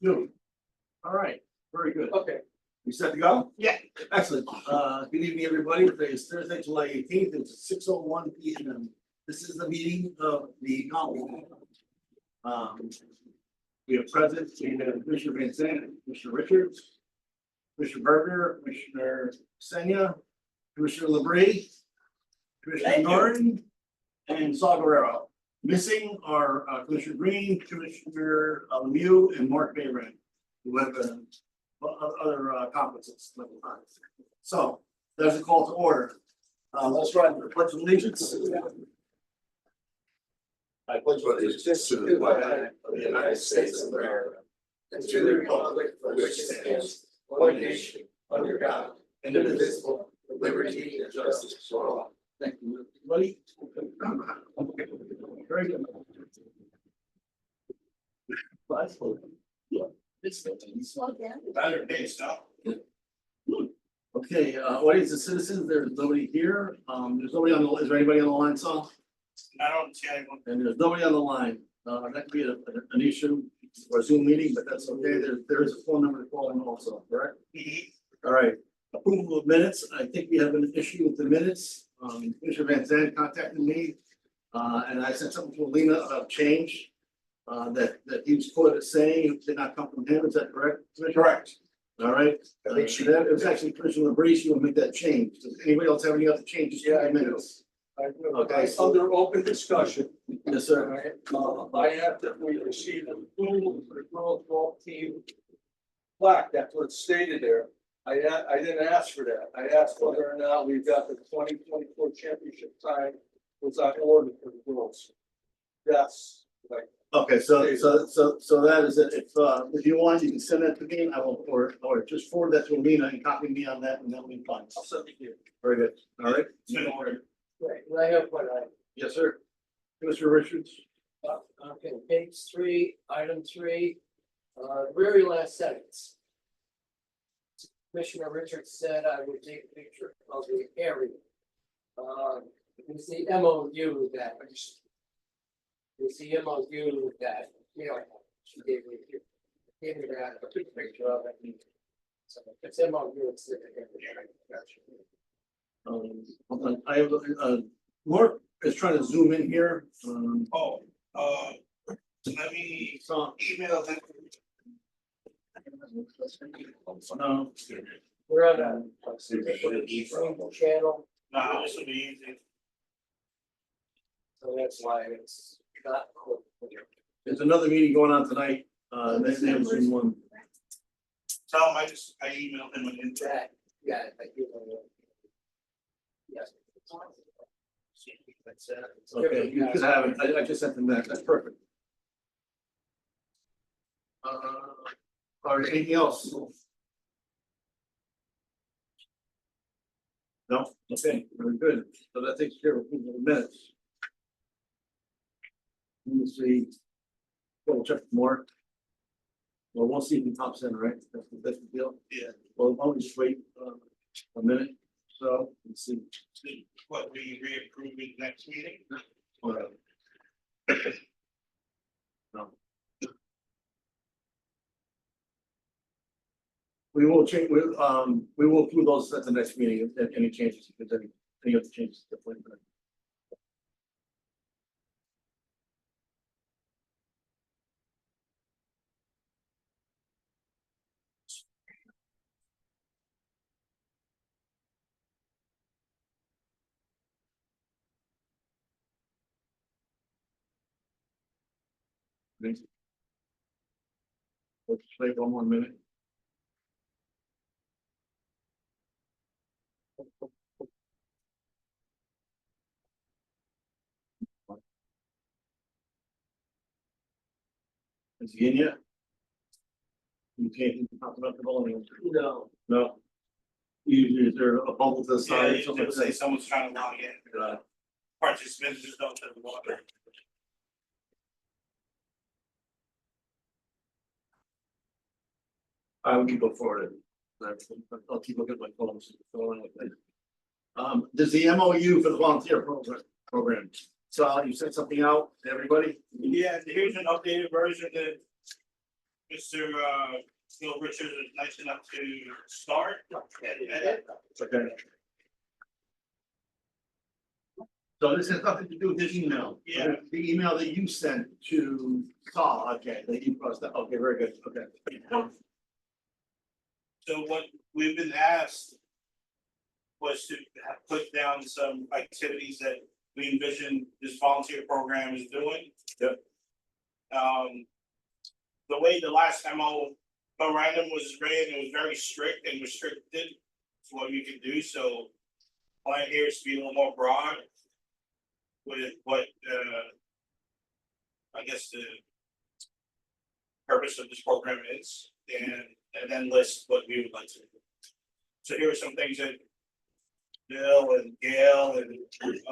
Good. All right, very good. Okay. You set to go? Yeah. Excellent. Good evening, everybody. Today is Thursday, July 18th. It's 6:01 PM. This is the meeting of the council. We have present, we have Commissioner Van Zandt, Commissioner Richards, Commissioner Berger, Commissioner Senya, Commissioner LeBrie, Commissioner Norton, and Saul Guerrero. Missing are Commissioner Green, Commissioner Lemieux, and Mark Bayron, who have other conferences. So there's a call to order. Let's run the pledge of allegiance. I pledge allegiance to the flag of the United States of America and to the republic for which it stands, one nation, under God, indivisible, with liberty and justice for all. Thank you, everybody. Very good. Better day, stuff. Okay, audience of citizens, there's nobody here. There's nobody on the, is there anybody on the line, Saul? I don't see anyone. And there's nobody on the line. That could be an issue for a Zoom meeting, but that's okay. There is a phone number to call in also, correct? All right. Approval of minutes. I think we have an issue with the minutes. Commissioner Van Zandt contacted me. And I sent something to Alina about change. That he was quoted saying it did not come from him. Is that correct? Commissioner? Correct. All right. I think she- That it was actually Commissioner LeBrie. She will make that change. Does anybody else have any other changes? Yeah, I do. Minutes. Okay. Under open discussion, Yes, sir. I have that we received approval for the girls golf team plaque, that's what's stated there. I didn't ask for that, I asked whether or not we've got the 2024 championship time was on order for the girls. Yes, like, Okay, so that is it. If you want, you can send that to me and I will, or just forward that to Alina and copy me on that and that'll be fine. I'll send it here. Very good. All right. Right, and I have one, Yes, sir. Commissioner Richards. okay, page 3, item 3, very last sentence. Commissioner Richards said I would take a picture of the area. It's the MOU that. It's the MOU that, you know, she gave me that, a quick picture of it. So it's MOU, it's the. Hold on. I have, Mark is trying to zoom in here. Let me So, email them. no, We're on a channel, No, this will be easy. so that's why it's not. there's another meeting going on tonight. They have Zoom one. Tell him I emailed him an That, yeah, I do. Yes. Okay, you can have it. I just sent them that. That's perfect. All right, anything else? No, okay, very good. So that takes care of approval of the minutes. Let me see. Double check more. Well, we'll see if he pops in, right? That's the deal. Yeah. Well, why don't we just wait a minute? So, let's see. What, we reapprove it next meeting? Whatever. No. We will change, we will approve those at the next meeting, if any changes, if there's any other changes. to the plan. Let's wait one more minute. Is he in yet? You can't talk about the volume. No. No. Usually, is there a bubble to the Yeah, side? you can say someone's trying to log in. Uh, Participants just don't have the water. I will keep going forward. I'll keep looking at my phone. See what's going on with that. There's the MOU for the volunteer program. So you sent something out to everybody? Yeah, here's an updated version that Mr. Phil Richards is nice enough to start. Okay. So this has nothing to do with his email? Yeah. The email that you sent to Saul, okay, that you crossed out, okay, very good, okay. So what we've been asked was to put down some activities that we envision this volunteer program is doing. Yep. The way the last MO memorandum was written, it was very strict and restricted to what you can do, so plan here is to be a little more broad with what, I guess the purpose of this program is, and then list what we would like to do. So here are some things that Bill and Gail and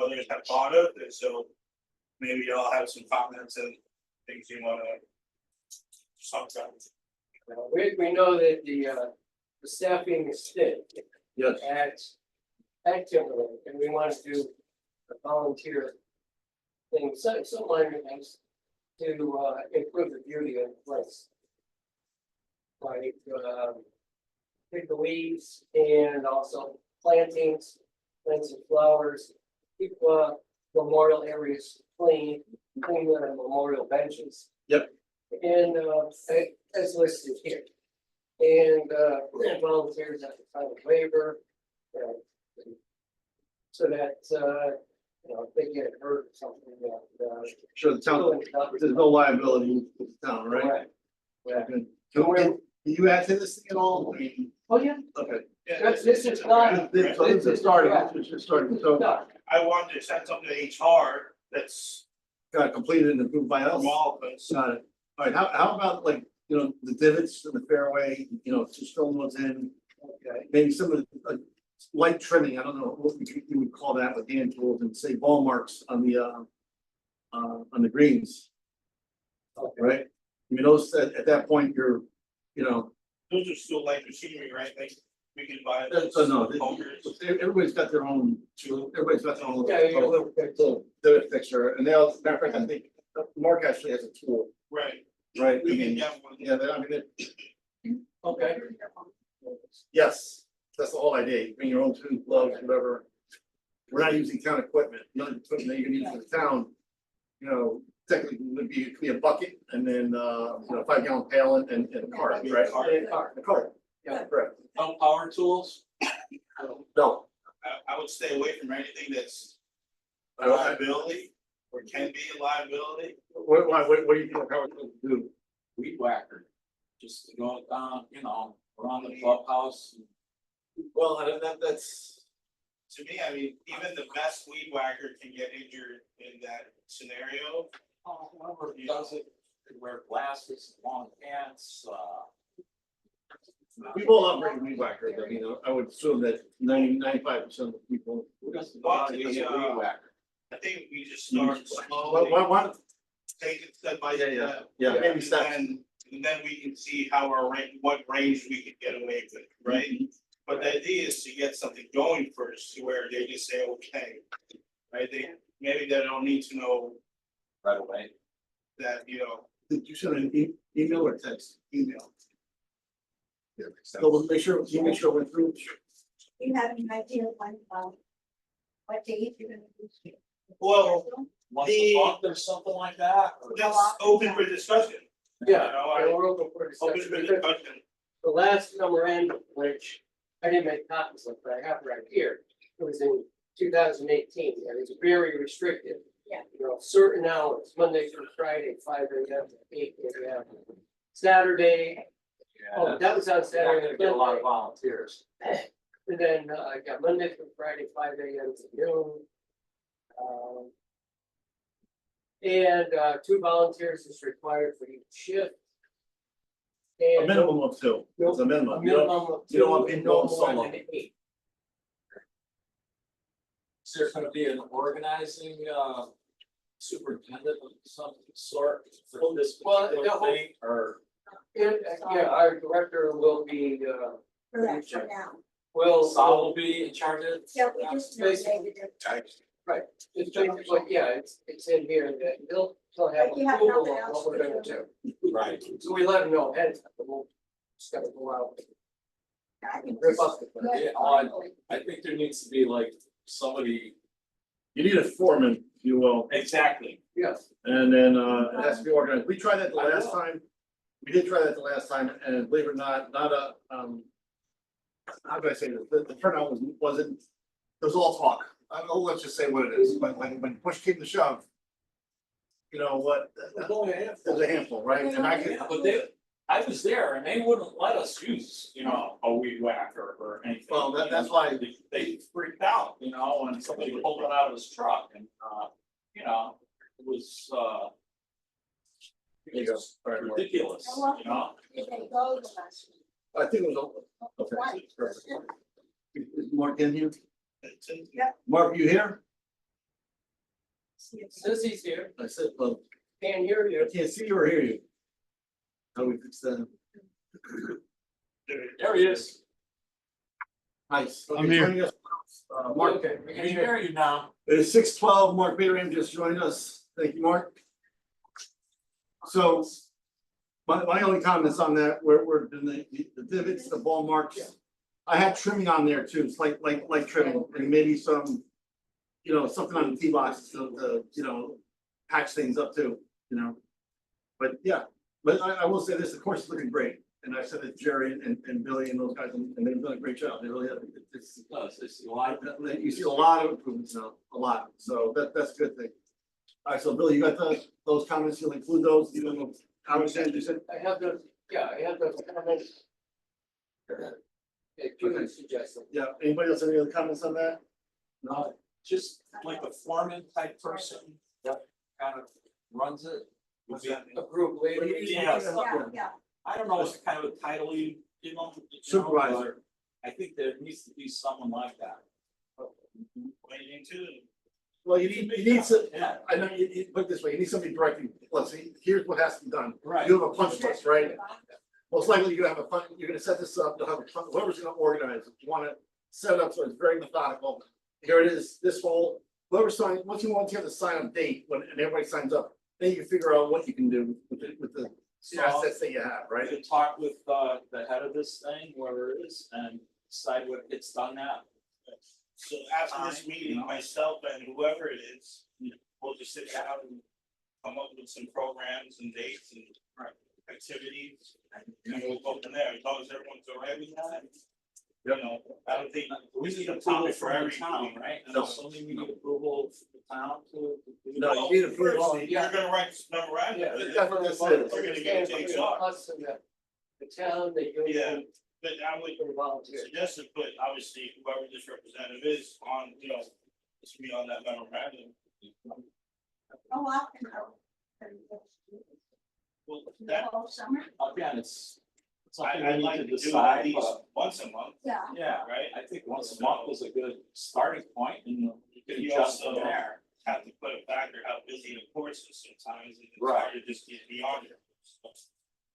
others have thought of, and so maybe y'all have some comments and things you wanna talk about. We know that the staffing is thin Yes. at Timberlake, and we want to do a volunteer thing, some minor things to improve the beauty of the place. Like pick the leaves and also plantings, plant some flowers, keep memorial areas clean the memorial benches. Yep. And as listed here. And volunteers have to sign a waiver. So that if they get hurt or something, Sure, the town, there's no liability with the town, right? Right. Okay. Can you add to this thing at all? I mean, Oh, yeah, okay. this is not. So this is starting, this is starting, so No, I wanted to send something to HR that's got it completed and approved by us. from all of us. Got it. All right, how about like, the divots in the fairway, just filling those in? okay, Maybe some of the light trimming, I don't know what you would call that with hand tools, and say ball marks on the greens, okay. right? I mean, those, at that point, you're, Those are still light machinery, right? Like, we can buy. so no, Owners. everybody's got their own, everybody's got their own. Yeah, you're a little bit. Little divot fixture, and they all, matter of fact, I think Mark actually has a tool, Right, right? I we can mean, get one. yeah, I mean, Okay. yes, that's the whole idea, bring your own tools, gloves, whatever. We're not using town equipment, the only equipment that you can use for the town, technically could be a bucket and then, 5-gallon pail and a cart, right? A cart, Yeah. correct. Power tools? No, I would stay away from anything that's a I don't- liability or can be a liability. what do you think Howard will do? Weed whacker, just to go down, around the clubhouse. Well, that's. To me, I mean, even the best weed whacker can get injured in that scenario. Whoever does it, could wear glasses, long pants, People operate weed whackers, I mean, I would assume that 95% of the people. who doesn't Well, know it's, a weed whacker? I think we just start Why, slowly, why, take it step by Yeah, step. yeah, baby And steps. then we can see how our range, what range we can get away with, right? But the idea is to get something going first, to where they just say, okay. Right, maybe they don't need to know Right away. that, Did you send an email or text? Email. So we'll make sure, you make sure we're through. You have an idea when, what date you're gonna do? well, Once The- a month or something like that, or- that's open for discussion. Yeah, You know, I- and we're open for Open discussion, for because discussion. the last memorandum, which I didn't make copies of, but I have right here, it was in 2018, and it's very restricted. Yeah. Certain hours, Monday through Friday, 5 AM to 8 AM. Saturday, oh, that was on You're not Saturday. gonna get a lot of volunteers. And then I got Monday through Friday, 5 AM to noon. And 2 volunteers is required for each shift. A And minimum of 2, it's a a minimum. minimum of you don't 2 want and people no going more solo. than 8. Is there gonna be an organizing, superintendent of some sort for this Well, particular the whole- thing, or? Yeah, our director will be, Correct, for now. will. Sal will be in charge of? Yeah, we just nominated it. It's basically, yeah, it's in here, that they'll have But you have approval nothing of else what we're to gonna do. do. Right. So we let them know ahead of time, but we'll just gotta go out, I think rip this up the is place. good. Yeah, I think there needs to be like somebody. You need a foreman, if you will, Exactly. Yes, and then it has to be organized. We tried that the I last will. time. We did try that the last time, and believe it or not, not a, how do I say this? The turnout wasn't, it was all talk. Let's just say what it is, but when push came to shove, you know what, there's a handful, right? And I could, Yeah, but I was there and they wouldn't let us use, a weed whacker or anything. Well, that's why- They freaked out, when somebody pulled it out of his truck and, it was, there you go. All right, Mark. ridiculous, Did they go the last I think it was, okay. one? perfect. Is Mark in here? Yep. Mark, you here? Sissy's here, I said, well, can't hear you. I can't see you or hear you. How we fix that? There he is. Nice. I'm Okay, here. joining us, Mark, Okay, we We can can hear hear you now. it is 6:12. Mark Bayram just joined us. Thank you, Mark. So my only comments on that, we're doing the divots, the ball marks. I had trimming on there too. It's like trimming and maybe some, something on the tee boxes to patch things up too, But yeah, but I will say this, the course is looking great. And I said that Jerry and Billy and those guys, and they've done a great job. They really have. It's, It's a lot of- you see a lot of improvements now, a lot. So that's a good thing. All right, so Billy, you got those comments, you'll include those, even though Alexander, you said? I have the comments. Okay, Julie suggested. Yeah, anybody else have any other comments on that? No, just like a foreman type person that kind of runs it. would be- A group leader. Yes. Yeah. I don't know what kind of a title Supervisor. but I think there needs to be someone like that. Waiting to. Well, you need to, Yeah, I know you put it this way, you need somebody directing, let's see, here's what has to be done. right. You have a punch list, right? Most likely you're gonna have you're gonna set this up, you'll have whoever's gonna organize it, you wanna set it up so it's very methodical. Here it is, this whole, whoever signs, once you have the sign up date, when, and everybody signs up, then you can figure out what you can do with the assets that you have, Right, right? to talk with the head of this thing, whoever it is, and decide what gets done now. So after this meeting, myself and whoever it is, we'll just sit down and come up with some programs and dates and activities. And we'll go from there, as long as everyone's all right with that. I don't think, We need a approval topic for from the every town, meeting. right? No. So we need approval from the town to. No, you need approval. you're gonna write this memorandum. Yeah. but That's what this is. We're gonna get it takes off. Us and the town, the union, But I would for the volunteers. suggest to put, obviously, whoever this representative is on, this be on that memorandum. Oh, often though. Well, The that, whole summer, Again, it's something I'd we like need to to do at decide, least but once a month, yeah. yeah, right? I think once a month was a good starting point, and you can You adjust also from there. have to put a factor how busy the course is sometimes, and it's Right. hard to just get beyond it.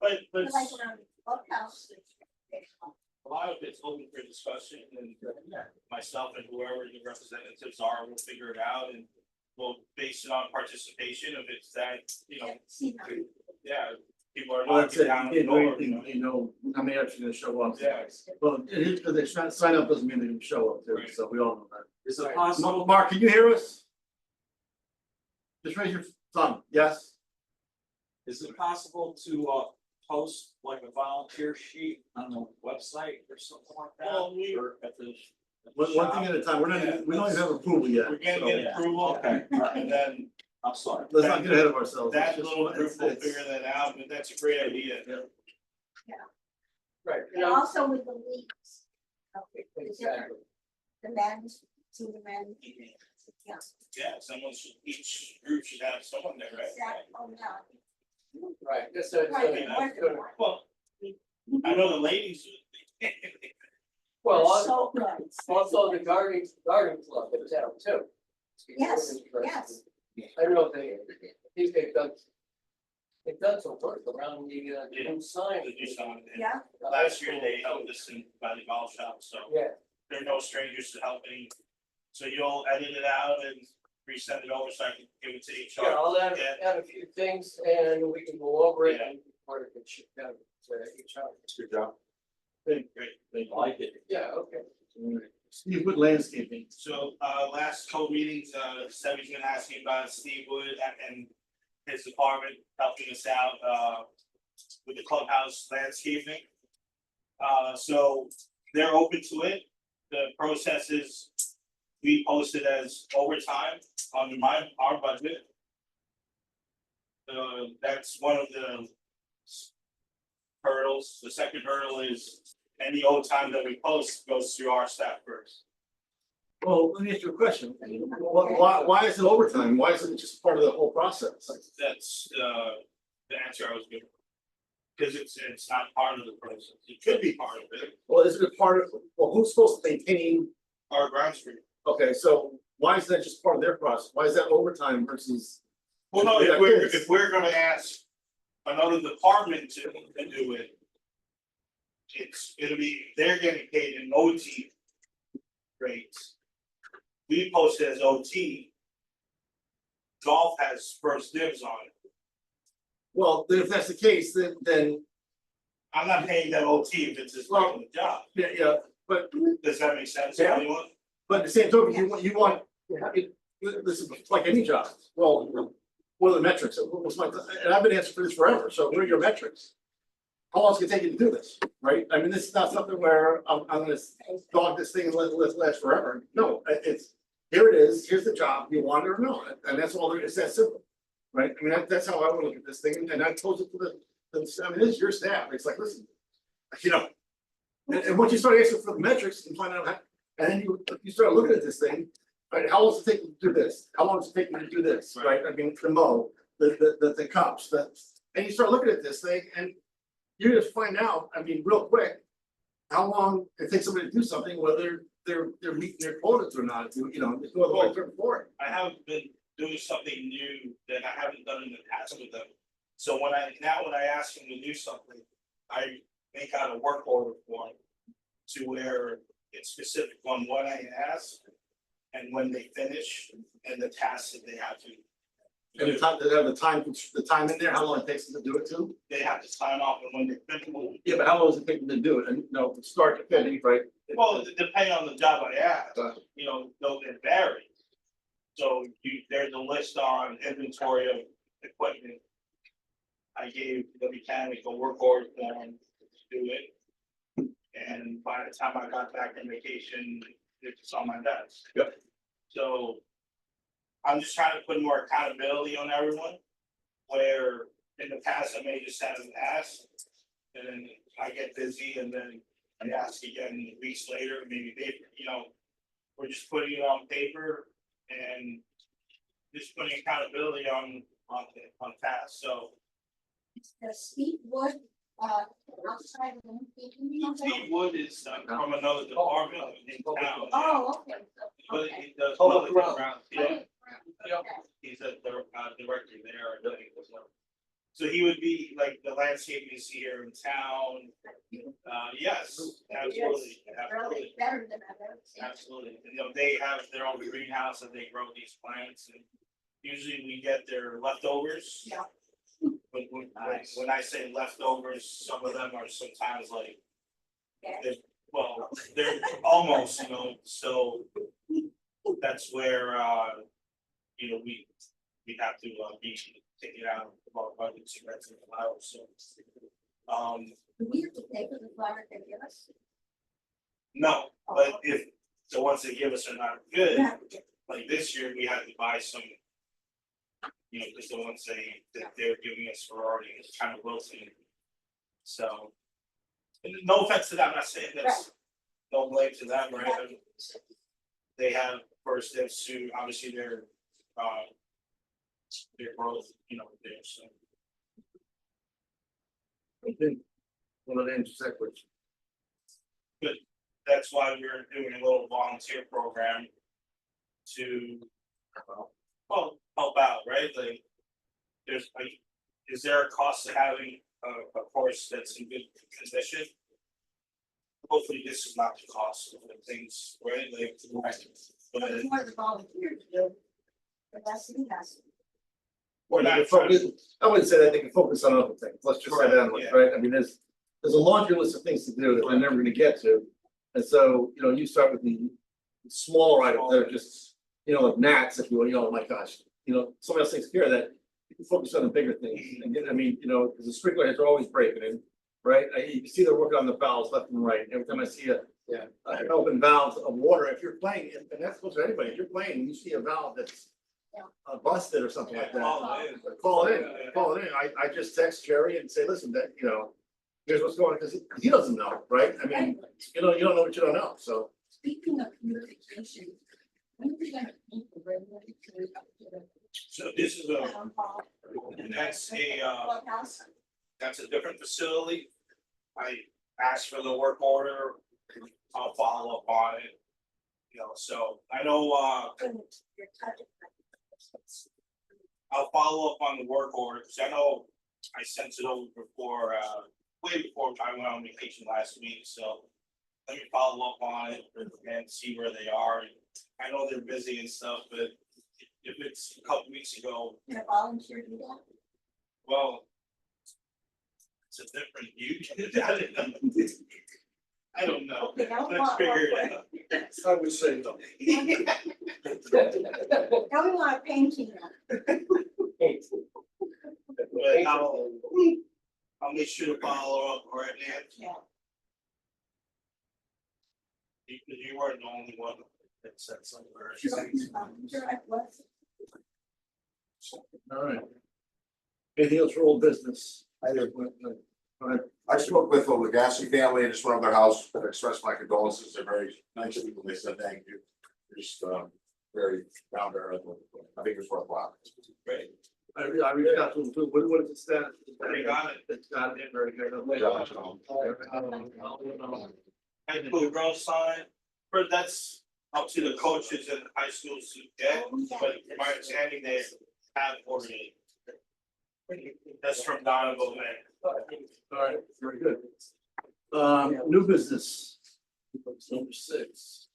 But Like around the clubhouse. a lot of it's open for discussion, and myself and whoever the representatives are, we'll figure it out, and we'll base it on participation, if it's that, See now. yeah, people are Well, that's knocking it, down you the can't do door, anything, how many actually gonna show up. Yeah. Well, it is, because they sign up doesn't mean they're gonna show up too, Right. so we all know that. Is it possible? Mark, can you hear us? Just raise your thumb, yes? Is it possible to post like a volunteer sheet on the website or something like that? Well, we- Or at the One thing at a time, we don't even have approval yet. we're gonna so get approval, Okay, all right. and then I'm sorry. Let's not get ahead of ourselves. that It's just- little group will it's- figure that out, but that's a great idea. Right, And also with the leagues. exactly. The men's, senior men. Yeah, Yeah, each group should have someone there, right? exactly. Oh, yeah. Right, that's a, Right, that's good. Well, I know the ladies. Well, So good. also the garden club in town too. Yes, yes. I don't know if I think they've done some work around the new sign. The new sign. Yeah, Last year they held this in by the golf shop, so Yeah, they're no strangers to helping. So you'll edit it out and resend it over so I can give it to each Yeah, other. I'll add, Yeah. add a few things and we can go over it and part of it should have to each other. Good job. Great. They like it. Yeah, okay. Steve Wood Landscaping. So, last couple meetings, Sebby's been asking about Steve Wood and his department helping us out, with the clubhouse landscaping. So they're open to it. The process is we post it as overtime on our budget. That's one of the hurdles. The second hurdle is any overtime that we post goes through our staff first. Well, let me ask you a question. Why is it overtime? Why isn't it just part of the whole process? That's the answer I was giving. Because it's not part of the process. It could be part of it. Well, isn't it part of, well, who's supposed to maintain? Our ground street. Okay, so why is that just part of their process? Why is that overtime versus? Well, no, if we're gonna ask another department to do it. It'll be, they're getting paid in OT rates. We post it as OT. Golf has first dibs on it. Well, then if that's the case, then, I'm not paying them OT if it's his regular job. yeah, but, Does that make sense to anyone? but at the same token, you want, this is like any job. Well, what are the metrics? What's my, and I've been asking for this forever, so what are your metrics? How long is it gonna take you to do this, right? I mean, this is not something where I'm gonna dog this thing and let it last forever. No, it's, here it is, here's the job, you want it or not, and that's all, it's that simple. Right, I mean, that's how I would look at this thing, and I told it to I mean, this is your staff, it's like, listen, you know. And once you start asking for the metrics and find out how, and then you start looking at this thing, right, how long does it take you to do this? How long does it take you to do this, right? I mean, the mow, the cups, and you start looking at this thing and you just find out, I mean, real quick, how long it takes somebody to do something, whether they're meeting their quotas or not, you know, there's no other way to report. I have been doing something new that I haven't done in the past with them. So when I ask them to do something, I make out a work order form to where it's specific on what I ask and when they finish and the tasks that they have to. And the time, they have the time in there, how long it takes them to do it too? They have to sign off and when they finish. Yeah, but how long does it take them to do it? And, you know, start to finish, right? Well, depending on the job I ask, you know, it varies. So there's a list on inventory of equipment. I gave the mechanic a work order form to do it. And by the time I got back from vacation, it's on my desk. Yep. So I'm just trying to put more accountability on everyone. Where in the past I may just have asked, and then I get busy and then I ask again weeks later, maybe they, you know, we're just putting it on paper and just putting accountability on tasks, so. The Steve Wood, outside of the. Steve Wood is from another department in town. Oh, okay. But Okay. he does Public public ground. ground, yeah, he's a director there, I think, so he would be like the landscaping you see here in town, yes, absolutely, absolutely. Better than I've ever seen. Absolutely, and, you know, they have their own greenhouse and they grow these plants and usually we get their leftovers. Yeah. When I say leftovers, some of them are sometimes like, Yeah. they're almost, you know, so. That's where, you know, we have to, be taking out about budget cigarettes and flowers, so. Do we have to pay for the flower they give us? No, but if the ones they give us are not good, Yeah. like this year, we had to buy some. You know, because the ones that they're giving us for already is kind of wilting. So. And no offense to them, I'm not saying that's, no blame to them, right? I mean, they have first steps to obviously their growth, you know, there, so. One of the answers that question. That's why we're doing a little volunteer program to, well, help out, right? Like, there's like, is there a cost to having a course that's in good condition? Hopefully this is not the cost of the things, right? Like, But it's more the volunteers do. Invest, invest. We're They not can trying focus- I wouldn't say that, they can focus on other things, let's just say that, Correct, yeah. right, I mean, there's a laundry list of things to do that we're never gonna get to. And so, you know, you start with the small items that are just, you know, like gnats, if you will, you know, oh my gosh, you know, somebody else takes care of that. You can focus on the bigger things, and get, I mean, you know, because the sprinkler heads are always breaking in, right? You can see they're working on the valves left and right, every time I see an open valve of water, if you're playing, and that's goes to anybody, if you're playing, and you see a valve that's busted or something like that. Call it in. I just text Jerry and say, listen, that, you know, here's what's going on, because he doesn't know, right? I mean, you don't know what you don't know, so. Speaking of communication, when are we gonna meet the regulatory So this is town hall? Courthouse? that's a different facility. I asked for the work order, I'll follow up on it. You know, so I know, You're touching. I'll follow up on the work order, because I know I sent it over before, way before I went on vacation last week, so. Let me follow up on it and see where they are. I know they're busy and stuff, but if it's a couple weeks ago, You're gonna volunteer to do that? well. It's a different, I don't know. Okay, I'll Let's follow figure up it out. I would say no. Now we want a painting. But I'll make sure to follow up right now. Yeah. You weren't the only one that said something. Sure, I was. All right. Anything else for old business? I spoke with the Legassi family, I just went over their house, expressed my condolences, they're very nice people, they said thank you. Just very down to earth, I think it's worthwhile. Great. I reached out to him too, what is the status? They got it. It's got it, very good. And the road sign, but that's up to the coaches and high schools to get, but from my understanding, they have already. That's from Donovan, man. All right, very good. New business. Number 6.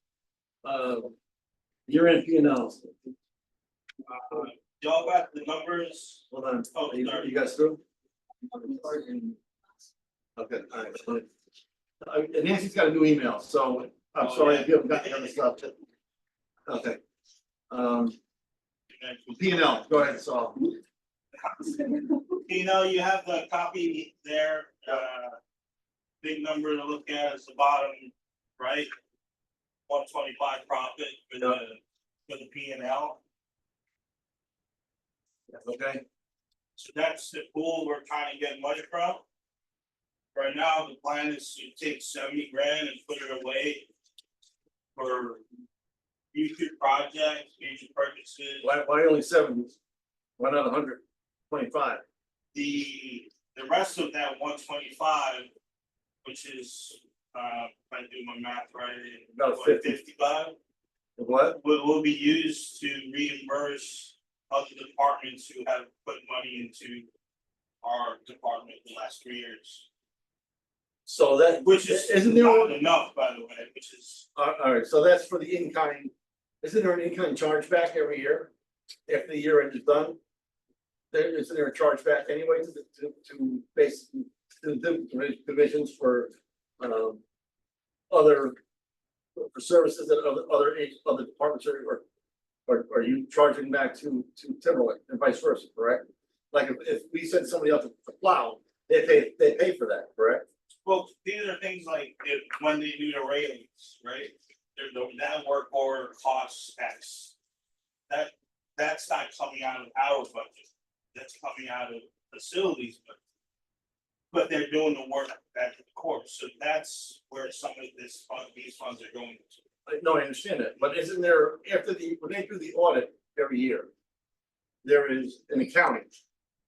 Year-end P and L. Y'all got the numbers? Hold on, Oh, you sorry. guys through? Okay, all right. And Nancy's got a new email, so I'm Oh, sorry yeah. if you haven't got the other stuff. Okay. P and L, go ahead, so. You know, you have the copy there, big number to look at is the bottom, right? 125 profit for the P and L. Okay, So that's the pool we're trying to get money from. Right now, the plan is to take 70 grand and put it away for future projects, future purchases. why only 70? Why not 125? The rest of that 125, which is, if I do my math right, About what, 50. 55, What? will be used to reimburse other departments who have put money into our department the last 3 years. So that, Which is isn't there, not enough, by the way, which is, all right, so that's for the in-kind, isn't there an in-kind chargeback every year? If the year end is done? Isn't there a chargeback anyway to basically, to the divisions for, other, for services that other departments are you charging back to Timberlake and vice versa, correct? Like if we send somebody out to plow, they pay for that, correct? well, these are things like when they do the railings, right? That work order costs X. That's not coming out of our budget, that's coming out of facilities budget. But they're doing the work at the court, so that's where some of these funds are going to. No, I understand that, but isn't there, when they do the audit every year, there is an accounting,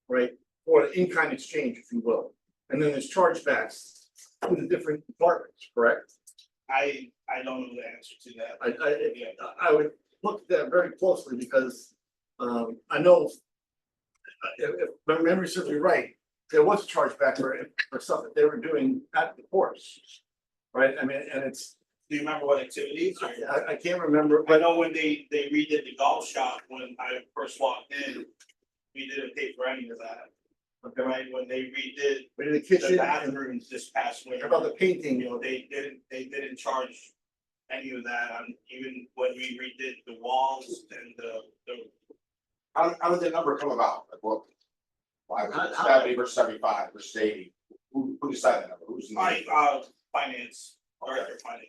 right, or an in-kind exchange, if you will, and then there's chargebacks to the different departments, correct? I don't know the answer to that. I would look at that very closely because, I know if my memory serves me right, there was a chargeback for stuff that they were doing at the course. Right, I mean, and it's, Do you remember what activities? Or- I can't remember, I but know when they redid the golf shop, when I first walked in, we didn't pay for any of that. Right, when they redid in the the kitchen, and bathrooms this past winter. about the painting, You know, they didn't charge any of that, even when we redid the walls and the. How did the number come about? Like, what? Why was it How- 70 versus 75 versus 80? Who decided that number? Who's in the? Finance, director of finance.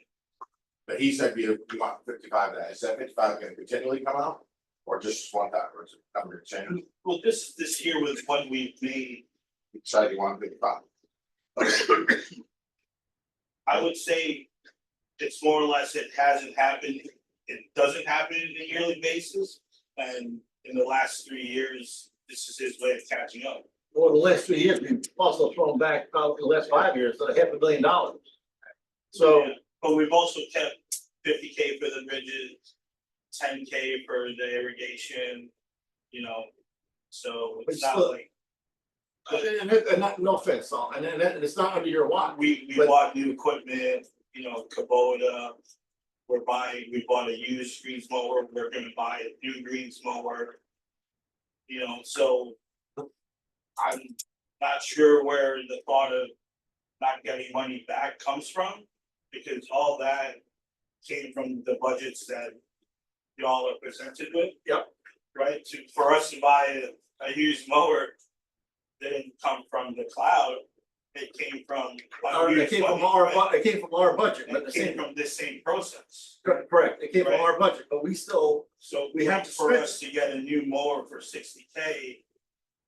But he said we want 55 of that. Is that 55 gonna continually come out? Or just one time, or is it number change? Well, this year was what we made, He decided he wanted 55. I would say. It's more or less, it hasn't happened, it doesn't happen on a yearly basis, and in the last 3 years, this is his way of catching up. well, the last 3 years, we've also thrown back probably the last 5 years, so $500,000. So, But we've also kept 50K for the bridges, 10K for the irrigation, you know, so it's But not still- like. and not, no offense, so, and it's not under your watch. We But- bought new equipment, you know, Kubota. We bought a used greens mower, we're gonna buy a new greens mower. You know, so. I'm not sure where the thought of not getting money back comes from, because all that came from the budgets that. Y'all are presented with. Yep. Right, for us to buy a used mower. Didn't come from the cloud, it came from. It came from our, it came from our budget, but It the came same, from this same process, correct, it came from Right. our budget, but we still, so We have to for spend- us to get a new mower for 60K.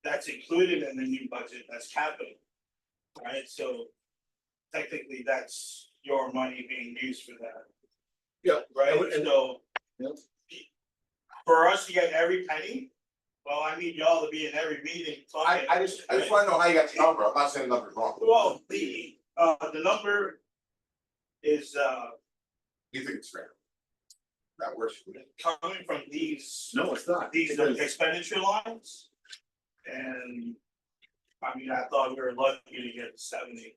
That's included in the new budget, that's capital. Right, so technically that's your money being used for that. Yeah, Right, and- so. Yep. For us to get every penny, well, I need y'all to be in every meeting talking. I just wanna know how you got the number. I'm not saying the number's wrong. Well, the number is, You think it's fair? That works for me. coming from these. no, it's not. These because- expenditure lines. And, I mean, I thought we were lucky to get 70.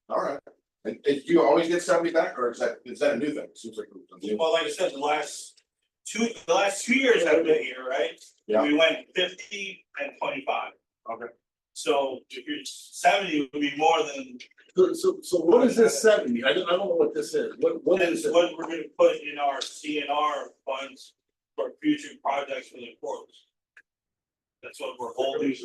All right. And do you always get 70 back, or is that a new thing? Seems like. It's new. Well, like I said, the last 2 years I've been here, right? Yeah. We went 50 and 25. Okay. So if you're 70 would be more than, So what is this 70? I don't know what this is, what is that's it? what we're gonna put in our CNR funds for future projects for the courts. That's what we're holding.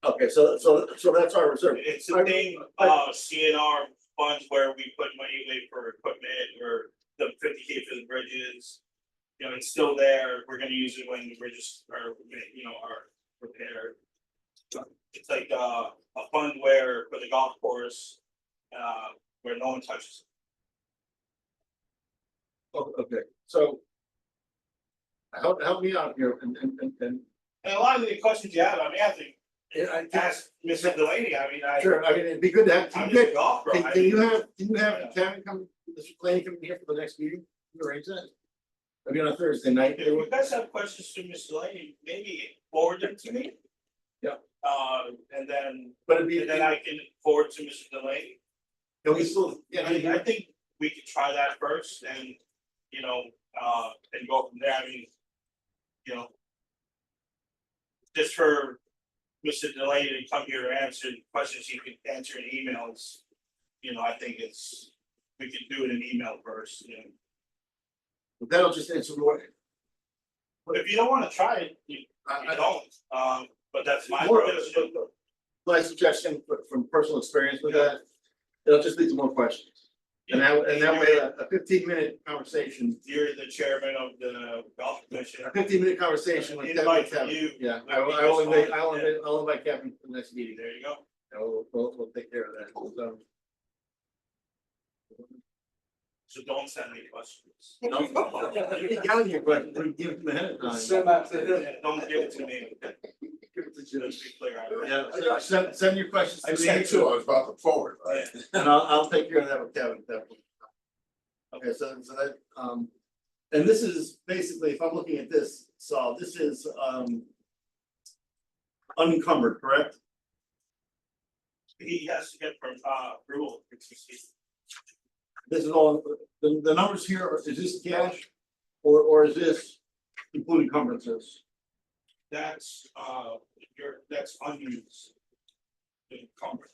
Okay, so that's our reserve. It's a thing, CNR funds where we put money away for equipment or the 50K for the bridges. You know, it's still there, we're gonna use it when the bridges are, are repaired. It's like a fund where, for the golf course, where no one touches. Okay, so. Help me out here and. And a lot of the questions you have, I mean, I think, Yeah, I ask Mr. Delaney, I mean, Sure, I mean, it'd be good to have, I'm can just a golfer. you have Kevin come, Mr. Clancy come here for the next meeting? Can you arrange that? Maybe on a Thursday night. If you guys have questions to Mr. Delaney, maybe forward them to me. Yeah. And then But it'd be, And then I can forward to Mr. Delaney. can we still, yeah, I think we could try that first and, and go from there, I mean. Just for Mr. Delaney to come here to answer questions he could answer in emails. I think we could do it in email first, that'll just answer more. But if you don't wanna try it, you I don't, but that's my. More- prerogative. My suggestion from personal experience with that, it'll just lead to more questions. And that way, a 15-minute conversation, You're the chairman of the golf commission. a 15-minute conversation with Invite Kevin. from you. Yeah, I'll invite Kevin for the next meeting. There you go. And we'll take care of that. So, So don't send me questions. no, you get down here, but we give them ahead of time. Send that to him. Don't give it to me. Give it to Jim. Let's be clear. Yeah, send your questions to I me. said two, I was about to forward, right? And I'll take care of that with Kevin. Okay, so that, and this is basically, if I'm looking at this, so this is, unencumbered, correct? He has to get from, approval. this is all, the numbers here, is this cash? Or is this including encumbrances? That's, that's unused. Encumbered.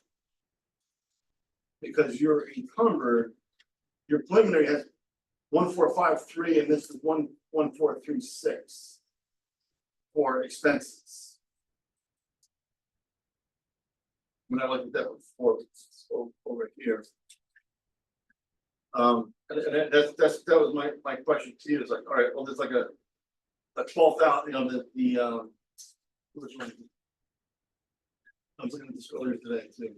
Because you're encumbered, your preliminary has 1453 and this is 1436 for expenses. When I looked at that before, over here. And that was my question to you, is like, all right, well, there's like a 12,000, you know, which one? I was looking at this earlier today too,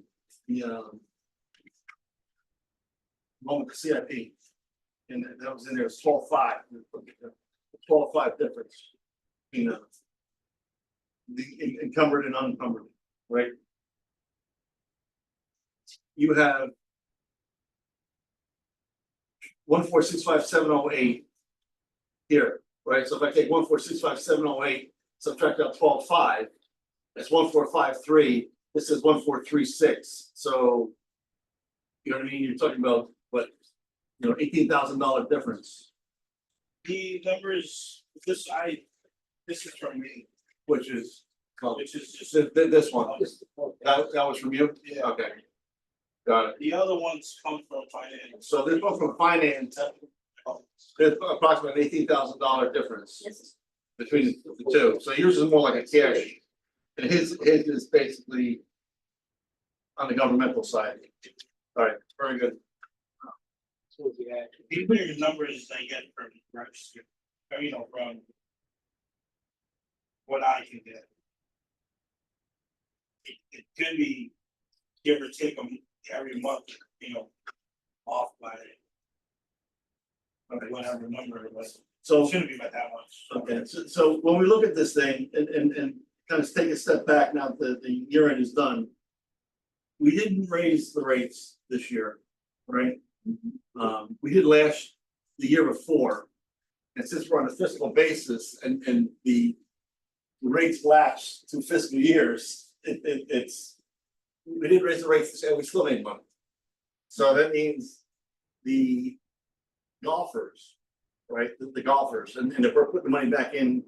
one with the CIP. And that was in there, 12.5, 12.5 difference. You know. The encumbered and unencumbered, right? You have 1465708 here, right? So if I take 1465708, subtract out 12.5, that's 1453. This is 1436. So you know what I mean? You're talking about what, you know, $18,000 difference, The numbers, this is from me, which is which is just, this one. That was from you? yeah, Okay. Got it. the other ones come from finance. So this one from finance, there's approximately $18,000 difference between the two. So yours is more like a cash. And his is basically on the governmental side. All right, very good. These are your numbers I get from reps, or, you know, from what I can get. It could be give or take them every month, you know, off by whatever number it was. So It shouldn't be by that much. okay, so when we look at this thing and kind of take a step back now that the year end is done. We didn't raise the rates this year, right? We did the year before. And since we're on a fiscal basis and the rates lapse to fiscal years, it's, we didn't raise the rates this year, we still made money. So that means the golfers, right, the golfers, and if we're putting money back in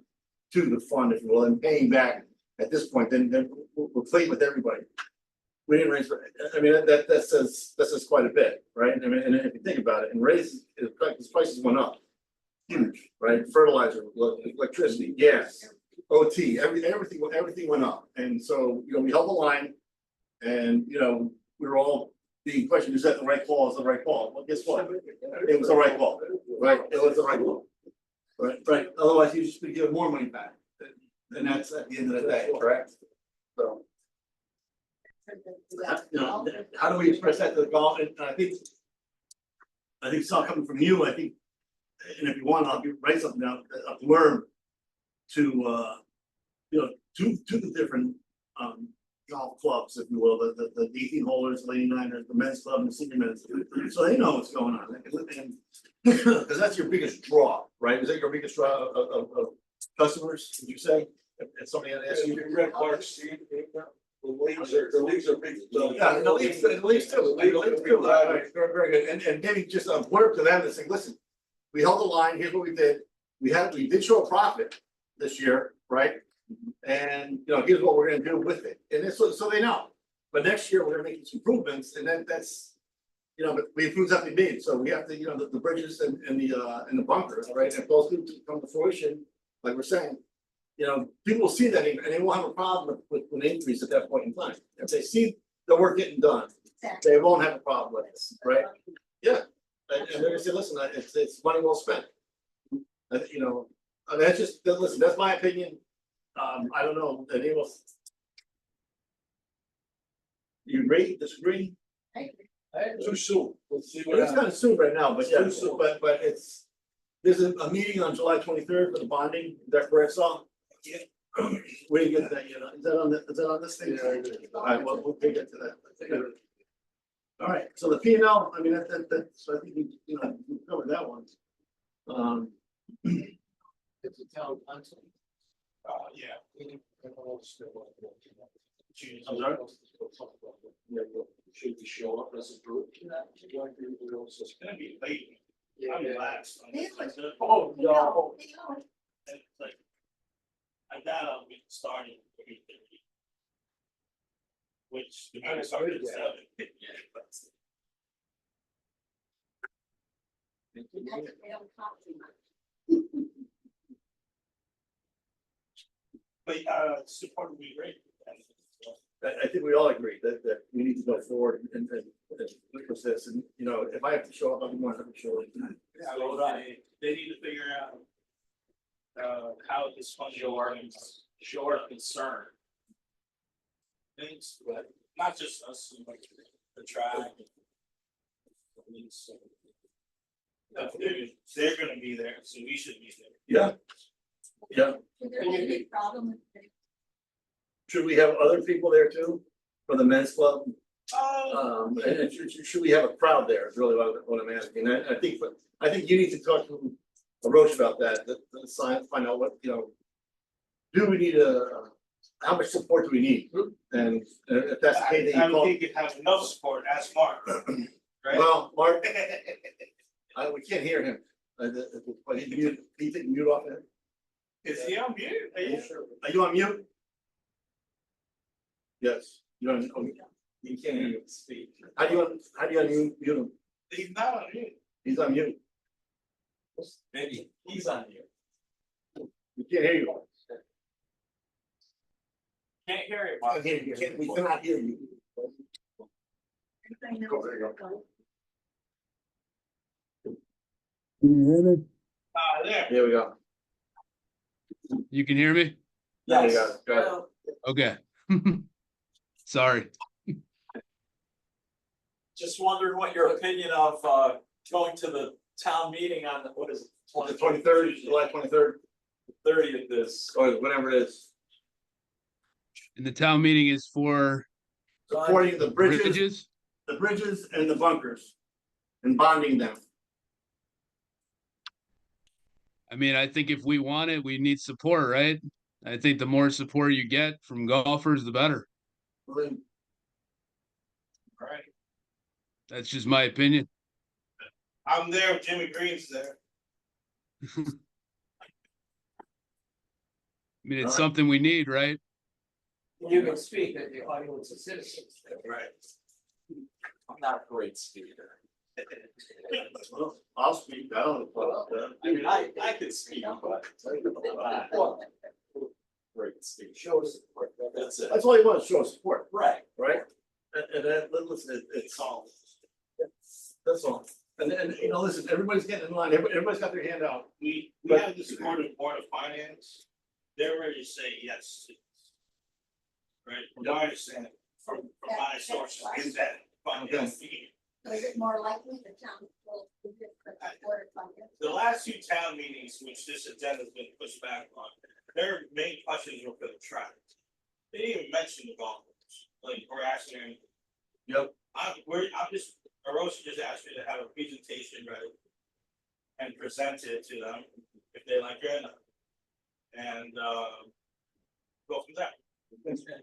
to the fund, if you will, and paying back at this point, then we're playing with everybody. We didn't raise, I mean, that says quite a bit, right? I mean, and if you think about it, and raises, his prices went up. Huge, right? Fertilizer, electricity, gas, OT, everything went up. And so, you know, we held the line and, you know, we were all being questioned, is that the right call? Is the right call? Well, guess what? It was the right call, right? It was the right call. Right, otherwise you just be giving more money back. And that's at the end of the day, correct? So. You know, how do we express that to the golf? And I think it's all coming from you, I think, and if you want, I'll write something down, I've learned to, you know, to the different, golf clubs, if you will, the 18 holders, the 89ers, the men's club and the senior men's, so they know what's going on. And because that's your biggest draw, right? Is that your biggest draw of customers, would you say? If somebody had asked you. Red Clark, Steve, the leagues are big. Yeah, the leagues too. The leagues too. All right, very good. And maybe just a word to them and say, listen, we held the line, here's what we did. We did show a profit this year, right? And, you know, here's what we're gonna do with it. And it's so they know. But next year, we're gonna make some improvements and that's, you know, but the improvements have to be made. So we have to, you know, the bridges and the bunkers, right? And if those do come to fruition, like we're saying, you know, people will see that and they won't have a problem with an increase at that point in time. If they see the work getting done, they won't have a problem with this, right? Yeah, and they're gonna say, listen, it's money well spent. You know, I mean, that's just, listen, that's my opinion. I don't know, anyone else? You agree, disagree? Too soon. Let's see what It's kind happens. of soon right now, but yeah, Too soon. but it's, there's a meeting on July 23rd for the bonding, is that correct, Saul? Yeah. We didn't get that, you know, is that on this thing? Yeah, it is. All right, well, we'll get to that. All right, so the P and L, I mean, so I think we, you know, we covered that one. It's a town council. Yeah. I'm sorry? Should we show up as a group? It's gonna be late. I'm relaxed. Oh, No, no. And it's like, I doubt I'll be starting at 8:30. Which the meeting started at 7. Yeah, but- That's if they don't talk too much. But support would be great. I think we all agree that we need to go forward and with this, and, you know, if I have to show up, I'm going to have to show up. So they need to figure out. How this funding works. Show our concern. Things, but not just us, like the tribe. They're gonna be there, so we should be there. Yeah, Is there any problem with the should we have other people there too, for the men's club? Oh, And should we have a crowd there, is really what I'm asking, I think you need to talk to Roche about that, find out what, you know. Do we need how much support do we need? And if that's the case, then I you don't call, think it has enough support, ask Mark. Right? well, Mark, we can't hear him. But he mute off there. Is he on mute? Are you sure? Are you on mute? Yes, you're on, you can't hear you speak. How do you unmute him? He's not on mute. He's on mute. Maybe he's on here. We can't hear you. Can't hear you, I Mark. can't hear you. We cannot hear you. everybody knows Go, there you what's going? There. Here we go. You can hear me? There you go. Go ahead. Okay. Sorry. Just wondering what your opinion of going to the town meeting on what is it? On the 23rd, July 23rd, 30th is. or whatever it is, And the town meeting is for supporting the bridges bridges? and the bunkers. And bonding them. I mean, I think if we want it, we need support, right? I think the more support you get from golfers, the better. Right. That's just my opinion. I'm there, Jimmy Green's there. I mean, it's Alright. something we need, right? You can speak at the audience of citizens. Right. I'm not a great speaker. Well, I'll speak, I don't know. I mean, I could speak, but. Great speaker. Show us support. That's it. That's all you want, is show support, Right. right? And then, listen, it's all. That's all. And you know, listen, everybody's getting in line, everybody's got their hand out. We But- have the support of Board of Finance. They're ready to say yes. Right, from my understanding, from my sources, is that finance fee. So is it more likely the town will do this for the water fund? The last two town meetings, which this agenda's been pushed back on, their main questions were for the track. They didn't even mention the golf course, like, we're asking them. Yep. I'm just, Arosa just asked me to have a presentation ready. And present it to them, if they like it or not. And, go from there.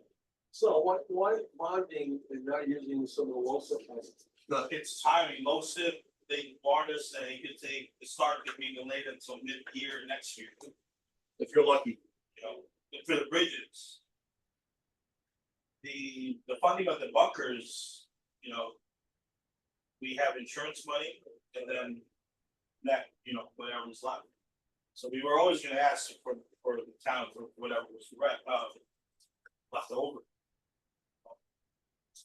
So why bonding and not using some of the LoSiP funds? It's timing, most of, they warned us that it could take, the start could be delayed until mid-year next year, If you're lucky. you know, for the bridges. The funding of the bunkers, you know. We have insurance money and then that, you know, whatever's left. So we were always gonna ask for the town for whatever was left over.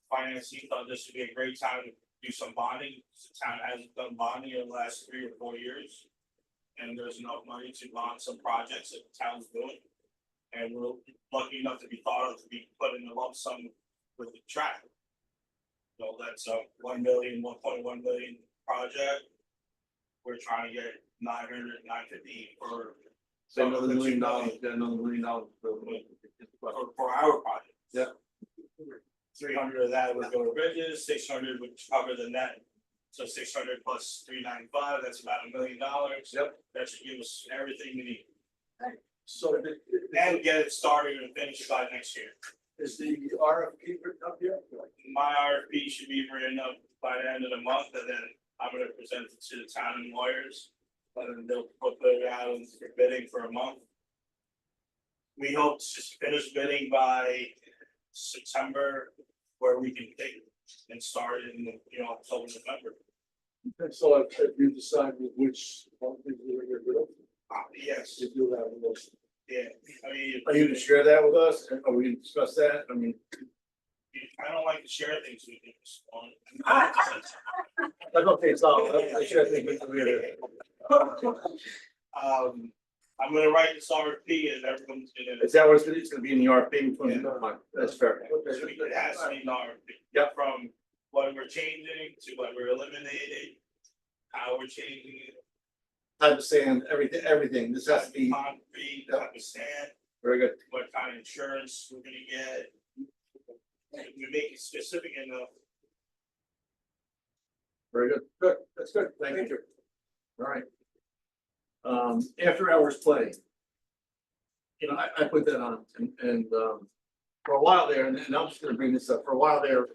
Finance team thought this would be a great time to do some bonding, the town hasn't done bonding in the last 3 or 4 years. And there's enough money to bond some projects that the town's doing. And we're lucky enough to be thought of to be put in a lump sum with the track. So that's a 1 million, 1.1 million project. We're trying to get 900, 950 for. Say another $1 million, get another $1 million. For our project. Yeah. 300 of that would go to bridges, 600 would cover the net. So 600 plus 395, that's about $1 million. Yep. That should give us everything we need So and get it started and finished by next year. Is the RFP written up yet? My RFP should be written up by the end of the month, and then I'm gonna present it to the town and lawyers. And then they'll put it out for bidding for a month. We hope to just finish bidding by September, where we can take and start in, October, November. And so have you decided which company you're gonna get rid of? Yes, If you have a motion. yeah, I mean, Are you gonna share that with us? Are we gonna discuss that? I mean, I don't like to share things with you. that's okay, so I share things with you. I'm gonna write this RFP and everyone's gonna. Is that what it's gonna be in the RFP? That's fair. It has to be an RFP. Yep. From what we're changing to what we're eliminating, how we're changing it. Type of sand, everything. This has to be Concrete, type of sand, very good. what kind of insurance we're gonna get. We make it specific enough. Very good. Good. That's good. Thank you. All right. After hours play. I put that on and for a while there, and I'm just gonna bring this up, for a while there,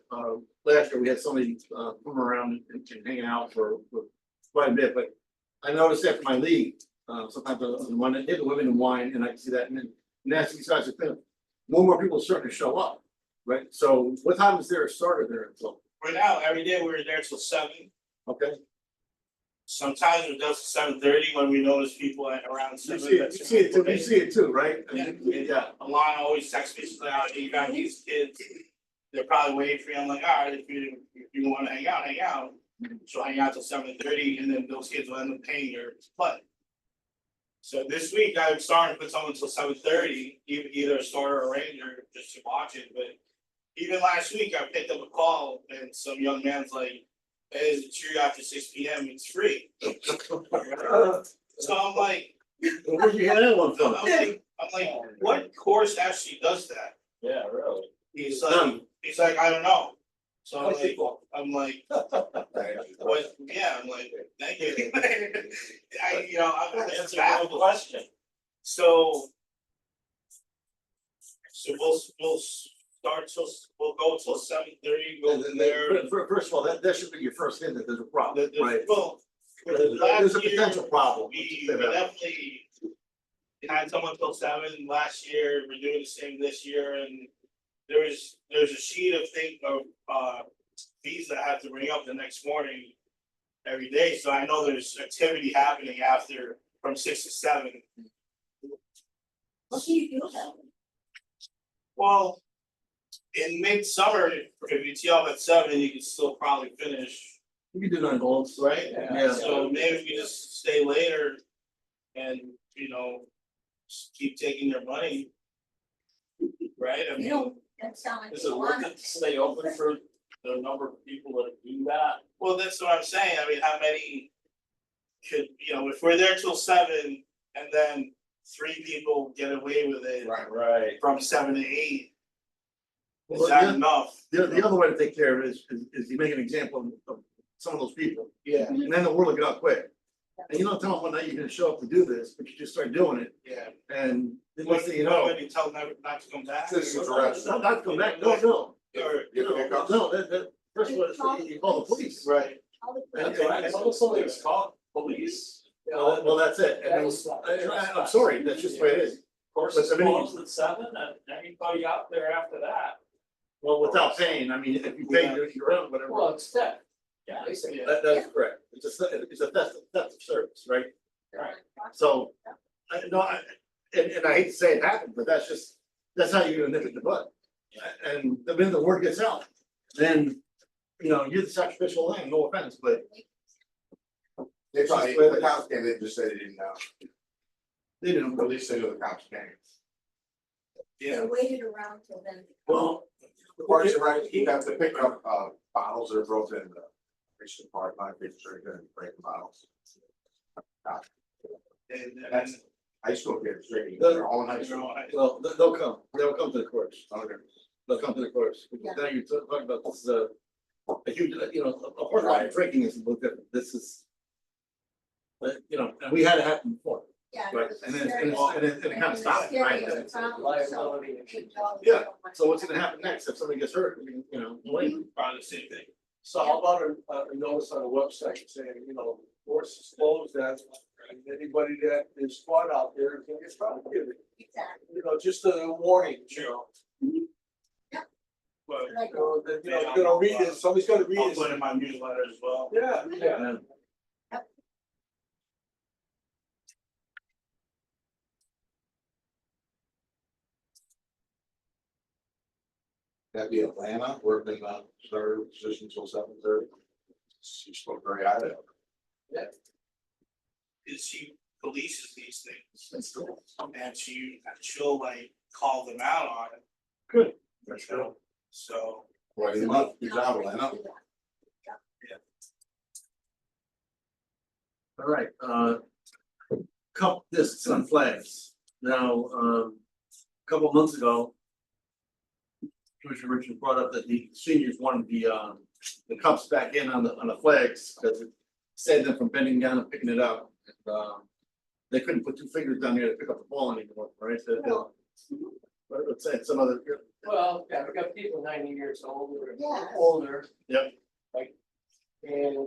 last year, we had somebody, come around and hanging out for quite a bit, but I noticed after my league, sometimes when I hit the women in wine, and I can see that, and then, and that's besides the thing, more and more people are starting to show up, right? So what time is there a starter there until? Right now, every day we're there till 7. Okay, Sometimes it does 7:30 when we notice people at around you 7. see it, you see it too, right? I mean, yeah. Alana always texts me, she's like, "Oh, you got these kids, they're probably waiting for you." I'm like, all right, if you wanna hang out, hang out. So hang out till 7:30, and then those kids will end up paying your play. So this week, I'm starting to put someone till 7:30, either a starter or a ranger, just to watch it, but even last week, I picked up a call, and some young man's like, "Hey, is it true after 6 PM, it's free?" So I'm like, Where'd you hear that one from? I'm like, what course actually does that? Yeah, really. He's like, I don't know. So I'm like, what, yeah, I'm like, thank you. That's a real question. So we'll go till 7:30, go from there. First of all, that should be your first hint that there's a problem, right? Well, There's last a year, potential problem. we definitely had someone till 7 last year, we're doing the same this year, and there's a sheet of fees that I have to bring up the next morning every day, so I know there's activity happening after from 6 to 7. What do you do about it? Well, in midsummer, if you tee off at 7, you can still probably finish, You can do 9 holes, right? Yeah. So maybe we just stay later and, just keep taking their money. Right, I You mean, don't, that sound like Is you it want worth it to stay open for the number of people that do that? well, that's what I'm saying, I mean, how many could, if we're there till 7 and then 3 people get away with it Right. from 7 to 8, Well, is that yeah. enough? The other way to take care of it is you make an example of some of those people, Yeah, and then the word will get out quick. And you don't tell them when night you're gonna show up to do this, but you just start doing it, yeah. and then next thing you know. When you tell them not to come back? This is arrest. Not to come back, no, Or- first of all, you call the police. Right, all the. And- That's what somebody was called, police. Well, that's it, and I'm sorry, that's just the way it is. Course But is I mean- closed at 7 and anybody out there after that. Well, without paying, I mean, if you pay your own, whatever. Well, it's that. Yeah. yeah. That's correct, it's a theft of service, right? Right. So, and I hate to say it happened, but that's how you're gonna nip it in the bud. And the minute the word gets out, then, you're the sacrificial lamb, no offense, but They probably, the cops came in, just said they didn't know, they didn't. at least they knew the cops came. Yeah, They waited around till then. Well, The parks are right, you have to pick up, bottles that are broken in the, reach the park, my picture, you're gonna break the bottles. and That's high school kids drinking, they're all in high school. well, they'll come to the courts, Okay. they'll come to the courts. Yeah. Now you're talking about this, a huge, of course, drinking is a little different, this is. But, and we had it happen before, Yeah. Right, and then, and it kind of stops, right? Liability. Yeah. So what's gonna happen next if somebody gets hurt, you know, wait, Probably the same thing. So how about a notice on the website saying, you know, course is closed, that anybody that is caught out there is gonna get prosecuted. Exactly. You know, just a warning, you know. But Like, You know, that, you know, you're gonna read it, somebody's gonna read I'll it. put in my newsletter as well. Yeah, yeah. That'd be Atlanta, we're gonna start position till 7:30. She spoke very highly of it. Is she polices these things. And she'll like call them out on it. Good. You know, so, Well, you must, good job, Atlanta. all right, cup discs on flags. Now, a couple of months ago, Commissioner Richards brought up that the seniors wanted the cups back in on the flags, because it saved them from bending down and picking it up. And, they couldn't put two fingers down there to pick up the ball anymore, right? So, but let's say some other, Well, yeah, we got people 90 years old or Yeah. older. Yep. Like, and,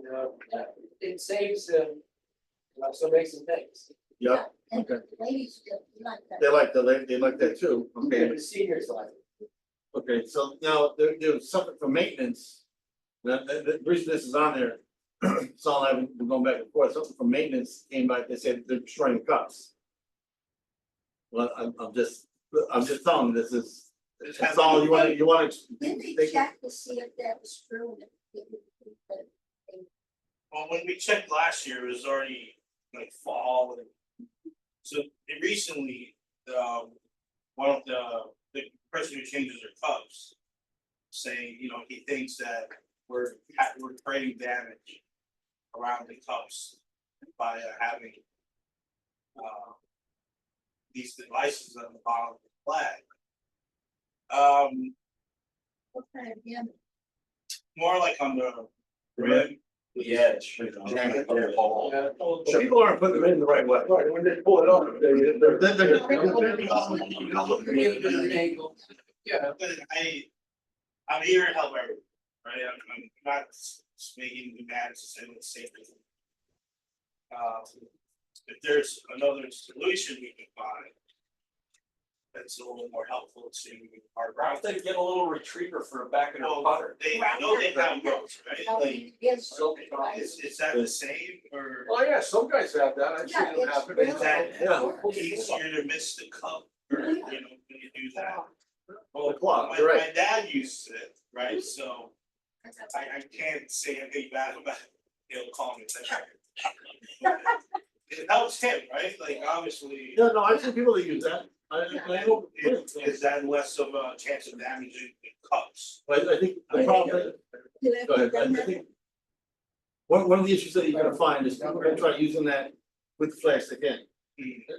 yeah, it saves them, so makes some things. yeah, And Okay. ladies, like that. they like that too, okay? The seniors like. Okay, so now there's something for maintenance. The reason this is on there, Saul and I have been going back and forth, something from maintenance came back, they said they're destroying the cups. Well, I'm just telling you, this is, that's all you wanna. Didn't they they- check to see if that was true? well, when we checked last year, it was already like fall and. So recently, one of the person who changes their cups. Saying, you know, he thinks that we're creating damage around the cups by having. These devices on the bottom of the flag. What kind of damage? More like on the rim. The edge. Janet, yeah, Paul. Yeah. People aren't putting them in the right way. Right, when they pull it up, They're- Yeah. But I'm here to help everyone, right? I'm not making demands to say what's safe. If there's another solution we can find. That's a little more helpful to our I ground. think get a little retriever for a back of their Well, putter. I know they have those, right? Like, Yes. is that the same or oh yeah, some guys have that, I've seen them have it. is that Yeah. easier to miss the cup or, you know, when you do that? Well, the clock, My, you're right. my dad used it, right? So I can't say anything bad about it. He'll call me. It helps him, right? Like obviously, Yeah, no, I've seen people that use that. I know. is that less of a chance of damaging the cups? I think the problem, go ahead, I think. One of the issues that you're gonna find is people are gonna try using that with the flags again.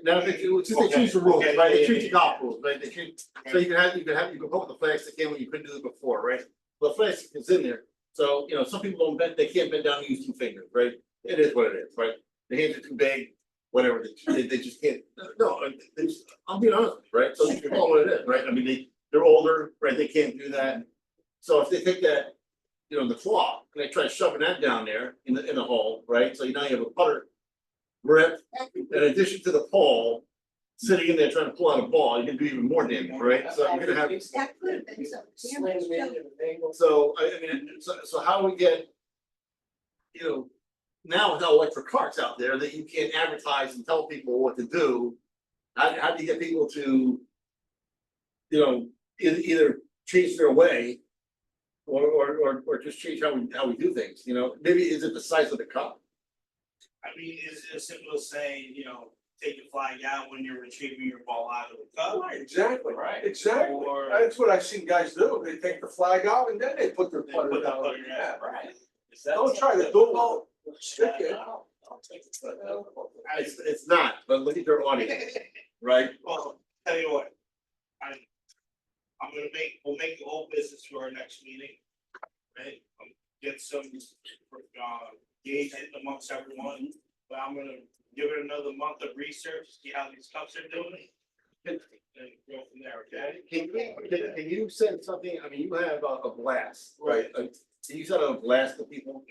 Now, they choose the rules, Okay, right, they yeah, treat the yeah, golf rules, right, they treat, so you can put the flags again when you couldn't do it before, right? Well, the flags is in there, so, you know, some people don't bend, they can't bend down and use two fingers, right? It is what it is, right? The hands are too big, whatever, they just can't, no, I'm being honest, right? So you call it what it is, right? I mean, they're older, right, they can't do that. So if they take that, you know, the claw, and they try shoving that down there in the hole, right? So now you have a putter grip, in addition to the pole, sitting in there trying to pull out a ball, you can do even more damage, right? So you're gonna have, That could have been some damage. Slam it in the angle. so I mean, so how do we get, you know, now with electric carts out there that you can't advertise and tell people what to do, how do you get people to, you know, either change their way or just change how we do things, you know? Maybe is it the size of the cup? I mean, is it as simple as saying, you know, take the flag out when you're retrieving your ball out of the cup? Right, exactly, Right. exactly, Or- that's what I've seen guys do, they take the flag out and then they put their They putter put the down. putter in, Yeah. Right. Is that Don't try to something- do it, stick it. I'll take the foot. It's not, but look at their audience, right? Well, tell you what. We'll make the whole business for our next meeting. Right, get some, gauge it amongst everyone, but I'm gonna give it another month of research, see how these cups are doing. And go from there, okay? Can you send something, I mean, you have a blast, right? Can you send a blast to people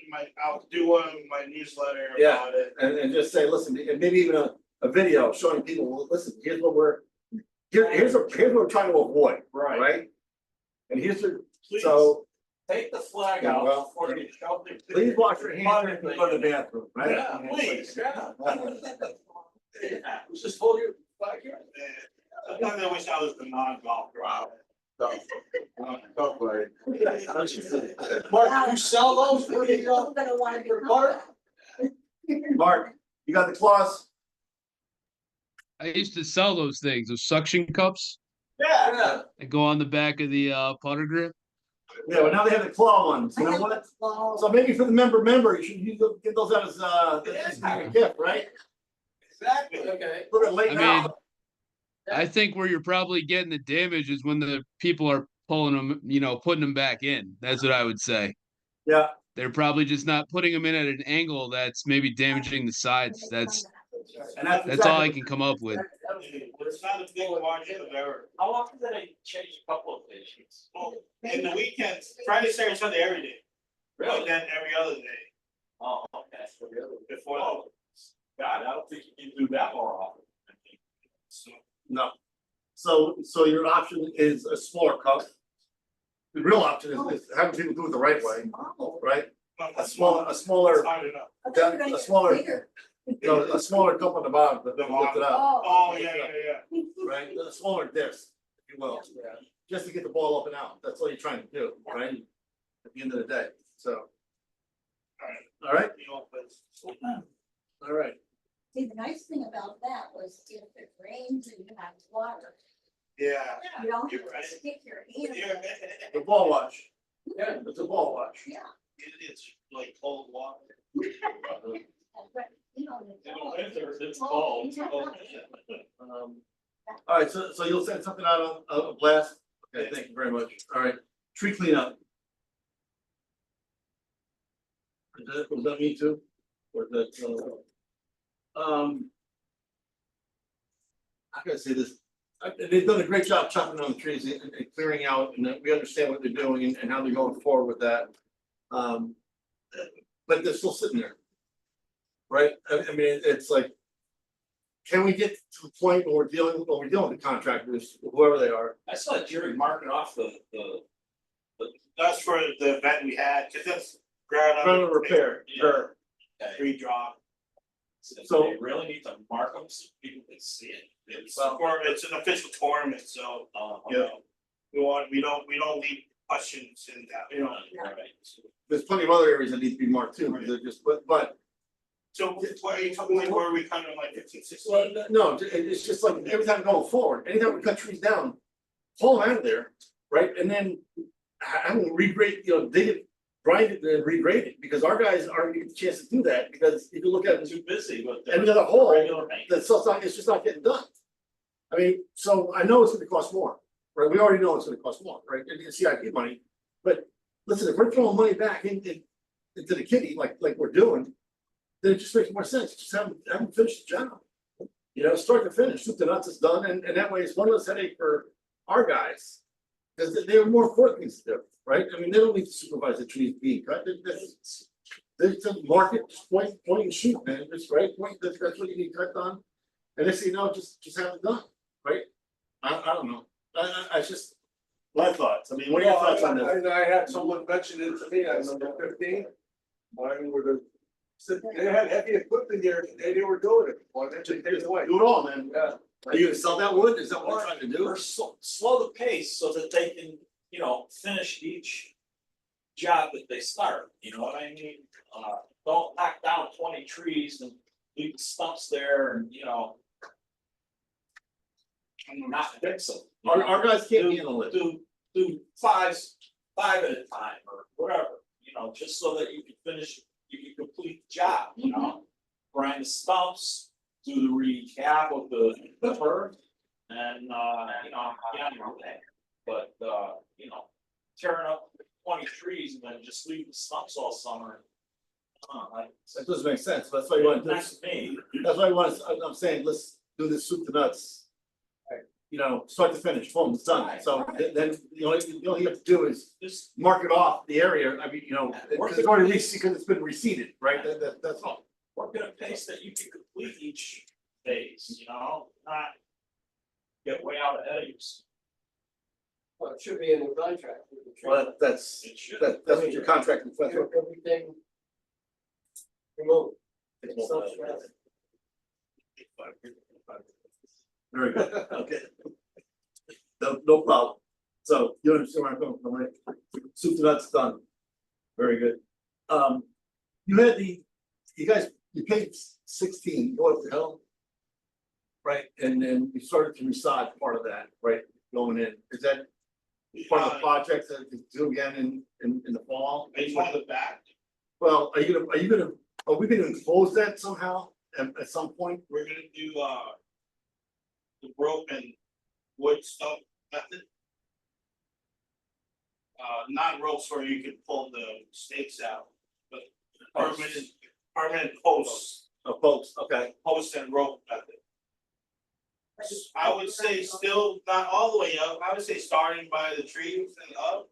I'll do my newsletter Yeah. about it. and just say, listen, and maybe even a video showing people, well, listen, here's what here's what we're trying to avoid, right? And here's the, Please, so take the flag Yeah, out well, before you shove it. please wash your hands if you go to the bathroom, right? Yeah, please, yeah. Yeah, just hold your flag here. Sometimes I wish I was the non-golfer. Don't worry. Mark, you sell those for the, People gonna wanna be. for butter? Mark, you got the claws? I used to sell those things, those suction cups Yeah. that go on the back of the putter grip. Yeah, but now they have the claw ones, you know what? Well, So maybe for the member, you should get those out as a gift, right? Exactly. Okay. A little bit late I now. mean, I think where you're probably getting the damage is when the people are pulling them, putting them back in. That's what I would say. Yeah, They're probably just not putting them in at an angle that's maybe damaging the sides. That's and that's all I exactly, can come up with. It's not a big margin of error. How often do they change a couple of issues? Well, in the weekends, Friday, Saturday, Sunday, every day. But then every other day Oh, okay. before. Oh, God, I don't think you can do that more often. So, no. So your option is a smaller cup. The real option is having people do it the right way, right? A smaller, It's hard enough. a smaller, a smaller cup on the bottom, but then lift it up, Oh, yeah. right? A smaller disc, if you will, just to get the ball up and out. That's all you're trying to do, right? At the end of the day, so. All right, You know, but all right. See, the nice thing about that was if it rains and you have water, yeah. you don't have You're right. to stick your hand in it. The ball wash. Yeah. It's a ball wash. Yeah. It's like cold water. But, you know, In the winter, it's cold. All right, so you'll send something out on a blast? Okay, thank you very much. All right, tree cleanup. Was that me too? Or that, I gotta say this, they've done a great job chopping down the trees and clearing out, and we understand what they're doing and how they're going forward with that. But they're still sitting there. Right? I mean, it's like, can we get to the point where we're dealing with the contractors, whoever they are? I saw Jerry marking off the. That's for the event we had, cause that's ground. Trying to repair, sure. Redraw. So- They really need to mark them so people can see it. It's an official tournament, so, Yeah. we don't leave questions in that, There's plenty of other areas that need to be marked too, because they're just, but. So what are you talking like, where are we kind of like 15, 16? Well, no, it's just like every time going forward, anytime we cut trees down, pull them out of there, right? And then I will regrade, dig it, grind it and regrade it, because our guys aren't getting a chance to do that, because if you look at Too busy with. any other hole, Regular maintenance. that stuff's not, it's just not getting done. I mean, so I know it's gonna cost more, right? We already know it's gonna cost more, right? And it's CIP money, but listen, if we're throwing money back into the kitty, like we're doing, then it just makes more sense, just have them finish the job. Start to finish, soup to nuts is done, and that way it's one less headache for our guys. Cause they have more important things to do, right? I mean, they don't need to supervise the trees being cut, they just mark it, just point and shoot, man, just right, point, that's what you need cut done. And if you know, just have it done, right? I don't know, I just, my thoughts, I mean, what are your thoughts on this? I had someone mention it to me, I number 15. Mine were the, they had heavy equipment here, they were doing it, why didn't they take it away? Do it all, man. Yeah. Are you gonna sell that wood? Is that what you're trying to do? Or slow the pace so that they can, finish each job that they start, you know what I mean? Don't knock down 20 trees and leave the stumps there and, not fix them. Our guys can't handle it. Do five at a time or whatever, just so that you can finish, you can complete the job, Grind the stumps, do the recap of the berm, and, get on your way. But, tearing up 20 trees and then just leave the stumps all summer. That doesn't make sense, that's why you want to do, That's me. that's why I want, I'm saying, let's do this soup to nuts. You know, start to finish, boom, it's done, so then, you all you have to do is Just mark it off the area, I mean, you know, because it's already because it's been reseeded, right, that's all. work at a pace that you can complete each phase, you know, not get way out ahead of yourself. Well, it should be in the contract. with the tree. Well, that's, It should. that's what your contract with Federal. Everything. Remote. Very good, okay. No problem. So you understand where I'm coming from, right? Soup to nuts done. Very good. You had you paid 16, go up the hill. Right, and then you started to reside part of that, right, going in, is that part of the project that you do again in the fall? Are you on the back? Well, are we gonna enclose that somehow at some point? We're gonna do, the rope and wood stuff method. Not ropes where you can pull the stakes out, but permanent posts, Oh, folks, okay, post and rope method. I would say still not all the way up, I would say starting by the trees and up.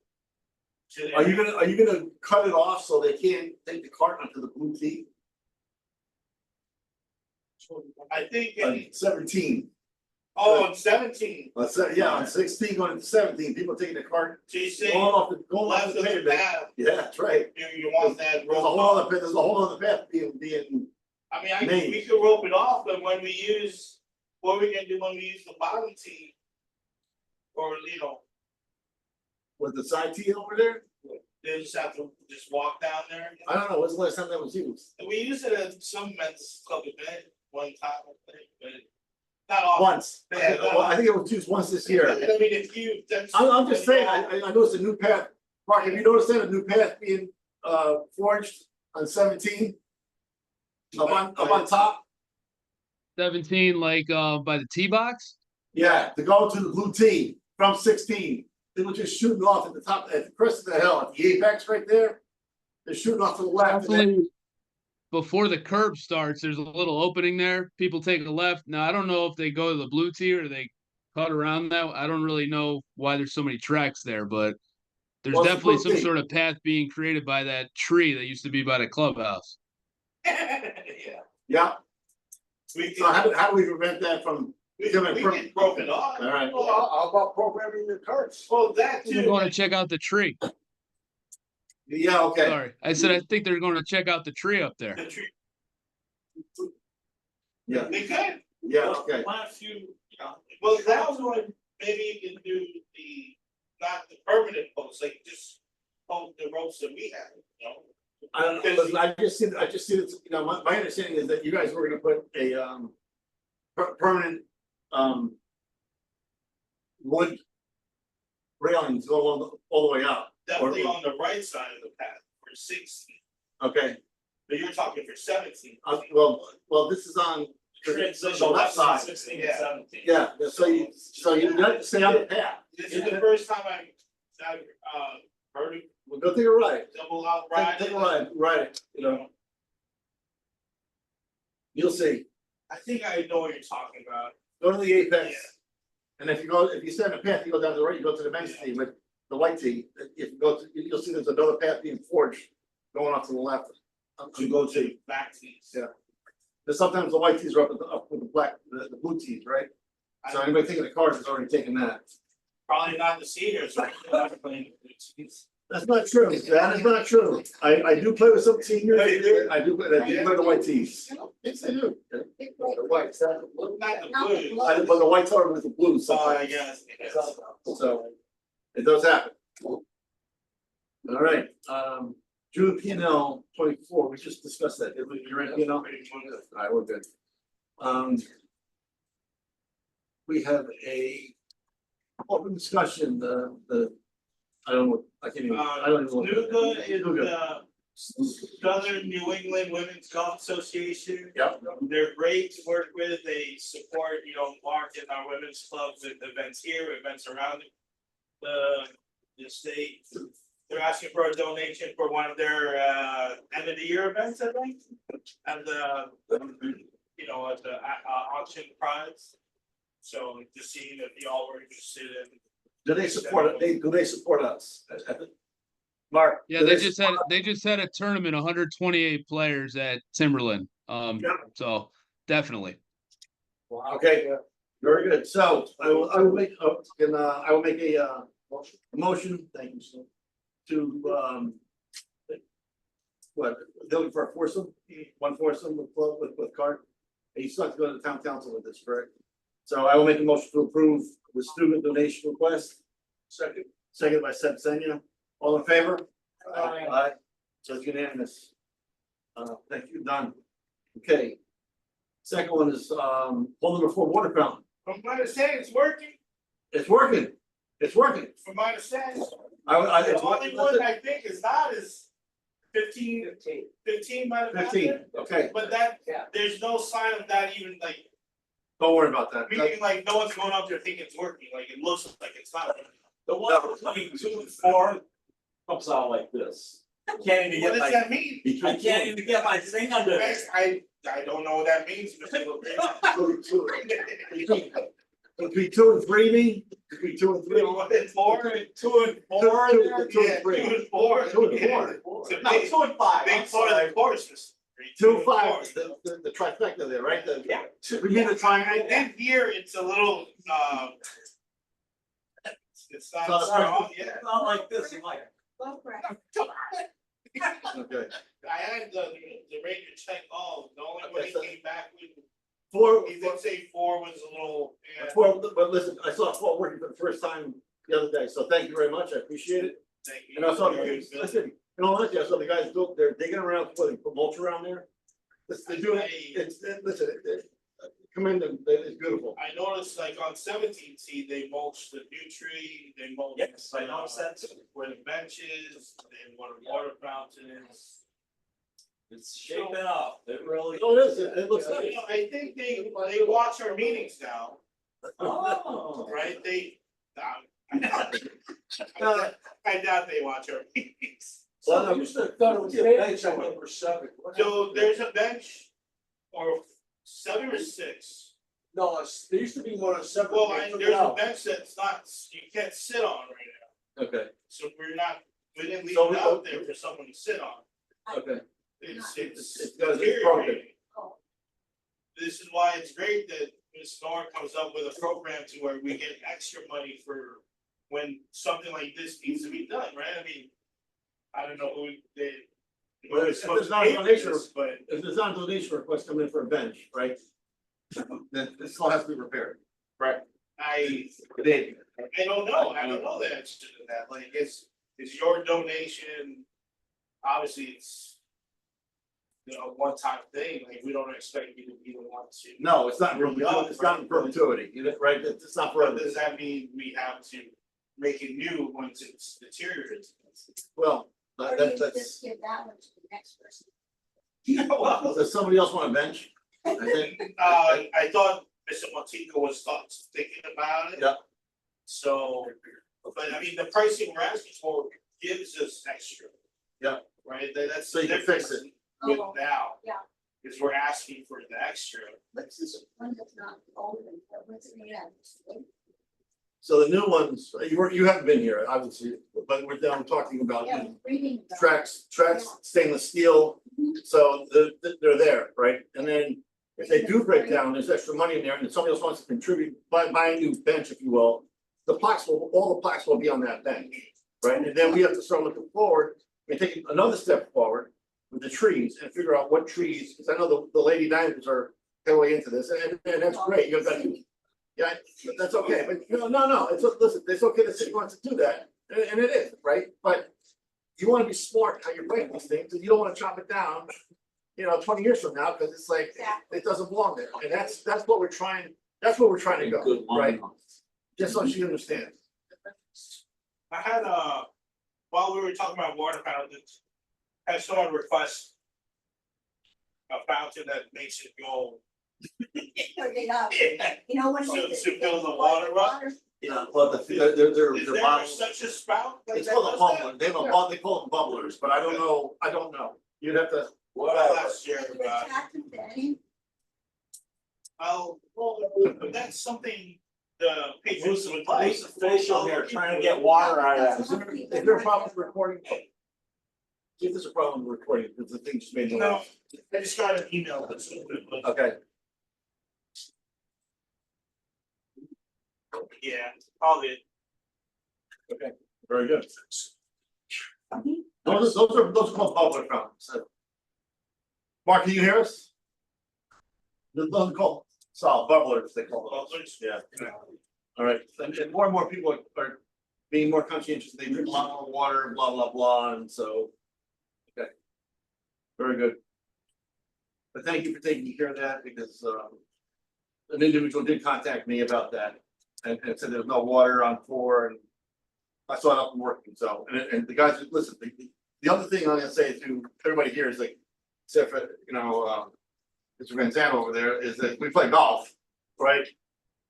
to the- are you gonna cut it off so they can't take the cart onto the blue tee? I think, On 17, on 17, on 16 going to 17, people taking the cart, so you going say off the left of the pavement. path, Yeah, that's right. you want that There's a rope. whole other path being, I mean, Maze. we could rope it off, but when we use, what we gonna do when we use the bottom tee? Or, you know, with the side tee over there, they just have to just walk down there. I don't know, when's the last time that was used? We use it at some men's club event one time, I think, but not often. Once, I think it was used once this year. I mean, if you, that's. I'm just saying, I noticed a new path, Mark, have you noticed that, a new path being, forged on 17? Up on top? 17, like by the tee box. Yeah, to go to the blue tee from 16, they were just shooting off at the top, at the crest of the hill, at the apex right there. They're shooting off to the left, and then, Hopefully, before the curb starts, there's a little opening there. People take a left. Now I don't know if they go to the blue tee or they cut around that. I don't really know why there's so many tracks there, but there's What's the definitely blue some tee? sort of path being created by that tree that used to be by the clubhouse. Yeah. yeah, We so can, how do we prevent that from we becoming can permanent? rope it off. All right, Well, how about programming your carts? Well, that They're too. going to check out the tree. yeah, okay, Sorry, I said I think they're going to check out the tree up there. The tree, yeah, they could, yeah, okay. Plant a few, you know. well, that was one, maybe you can do the, not the permanent posts, like just hold the ropes that we have, you know? I don't know, listen, I just see that, you know, my understanding is that you guys were gonna put a, permanent, wood railings go all the way up, Definitely on the right side of the path for 16, okay? but you're talking for 17. Well, this is on the Transition left side, 16 Yeah. and 17. yeah, so you not stay on the path, This is the first time I heard of well, go take a ride, double out take a ride it, you know, you'll see, I think I know what you're talking about. go to the apex. Yeah. And if you stay on the path, you go down the right, you go to the men's tee with the white tee, if you go to, you'll see there's another path being forged going off to the left. To go to back tees. Yeah. There's sometimes the white tees are up with the black, the blue tees, right? So anybody taking the cars is already taking that. Probably not the seniors, right? They're not playing the tees. That's not true, that is not true. I do play with some seniors, Oh, you do? I do play the white tees. Yes, I do. The white, so look Not the Not the blues. blue. But the whites are with the blues Oh, I sometimes, guess. so it does happen. All right, June P and L 24, we just discussed that, you're in P and L? All right, we're good. We have a open discussion, I don't know, I can't even, I don't even. Nuga is Nuga. Southern New England Women's Golf Association. Yep, They're great to work with. They support, you know, Mark and our women's clubs and events here, events around the state. they're asking for a donation for one of their end of the year events, I think. And you know, at the auction prize. So just seeing if y'all were interested in. Do they support it? Do they support us? Mark? Yeah, do they just had a tournament, 128 players at Timberland. Yeah. So definitely. Okay, very good. So I will make, I will make a motion, thank you, sir, to, what, looking for a foursome, one foursome with card. And you still have to go to the town council with this, correct? So I will make a motion to approve the student donation request. Second by Seb Senya. All in favor? Aye. So it's unanimous. Thank you, done. Okay. Second one is, hole number 4 water fountain. From my understanding, it's working. It's working. It's working. From my understanding. The The only one I think is not is 15 by the. 15, okay, But that, Yeah. there's no sign of that even like, don't worry about that. meaning like no one's going up there thinking it's working, like it looks like it's not. The one between 2 and 4 comes out like this. Can't even What get does my, that mean? I can't even get my thing under there. I don't know what that means, Mr. LeBray. Between 2 and 3, me? Between 2 and 3? 4 and 2 and 4. Two Yeah, and 2 three. and 4. 2 and 4. It's a No, big, 2 and 5. big I'm part of sorry. the course is. 2 and 5, the trifecta there, right? Yeah. We need to try I did hear it's a little, it's not So- strong, yeah. It's not like this, it's like. Well, correct. Okay. I had the Ranger check all, the only one he came back with, 4, he did say 4 was a little, yeah. 4, but listen, I saw 4 working for the first time the other day, so thank you very much, I appreciate it. Thank you. And I saw, Very good. listen, you know, honestly, I saw the guys go, they're digging around, putting mulch around there. They're doing, listen, commend them, it's beautiful. I noticed like on 17C, they mulched the new tree, they mulched. Yes, I noticed that too. Where the bench is, and where the water fountain is. It's shaping up, it really. Oh, it is, it looks So, like. you know, I think they watch our meetings now, Oh. right? I doubt they watch our meetings. Well, I used to thought it was a bench on number 7. So there's a bench, or 7 or 6. No, there used to be one on 7. Well, They took it there's a out. bench that's not, you can't sit on right Okay, now, so we didn't leave So it we- out there for someone to sit on. okay. It's got- it's broken. deteriorating. This is why it's great that Ms. Nor comes up with a program to where we get extra money for when something like this needs to be done, right? I mean, I don't know who they. Well, it's if supposed it's to not pay a for donation, this, but If there's not a donation request coming in for a bench, right? Then it still has to be repaired. Correct. I They, don't know, I don't know the answer to that, like, it's your donation. Obviously, it's, you know, one time thing, like, we don't expect you to be the one to. no, it's not, it's not in perpetuity, you know, right? It's not But for, does that mean we have to make it new once it's deteriorated? well, Or do you that's, just give that one to the next person? Well, does somebody else want a bench? I think, I thought Mr. Montego was thinking about it. Yeah. So, but I mean, the pricing we're asking for gives us extra. Yeah. Right, that's So the you can fix difference with Oh, now. yeah. Is we're asking for the extra. What's this one that's not old and what's it made of? so the new ones, you haven't been here, obviously, but we're down talking about Yeah, reading. about it. tracks, stainless steel, so they're there, right? And then if they do break down, there's extra money in there, and if somebody else wants to contribute, buy a new bench, if you will. All the plaques will be on that bench, right? And then we have to start looking forward, and take another step forward with the trees and figure out what trees, because I know the Lady Diamonds are heavily into this, and that's great, you've got to. Yeah, that's okay, but no, listen, it's okay, the city wants to do that, and it is, right? But you wanna be smart how you're playing these things, and you don't wanna chop it down, 20 years from now, because it's like, Exactly. it doesn't belong there, and that's what we're trying to go, Good line. right? Just so she understands. I had while we were talking about water fountains, I saw a request. A fountain that makes it go. Or they got- Yeah, You know, when So- they. to fill the water up? Yeah, well, they're Is there bottles. such a spout? It's that called a does that? bubbler. They call them bubblers, but I don't know. You'd have to. Well, that's your, Should we attach them to any? oh, well, that's something the patrons would like. Who's the facial here trying to get water out of Is that? there a problem with recording? See if there's a problem with recording, because the thing just made no. No, I just got an email. That's but Okay, yeah, all good. very good. Those are called bubbler fountains. Mark, can you hear us? Those are called bubblers, they call them. Bubblers? Yeah. All right, and more people are being more conscientious, they drink a lot more water, blah, blah, blah, and so. Okay. Very good. But thank you for taking care of that, because an individual did contact me about that. And said there's no water on 4, and I saw it up and working, so, and the guys, listen, the other thing I'm gonna say to everybody here is like, except for, Mr. Van Zandt over there, is that we play golf, right?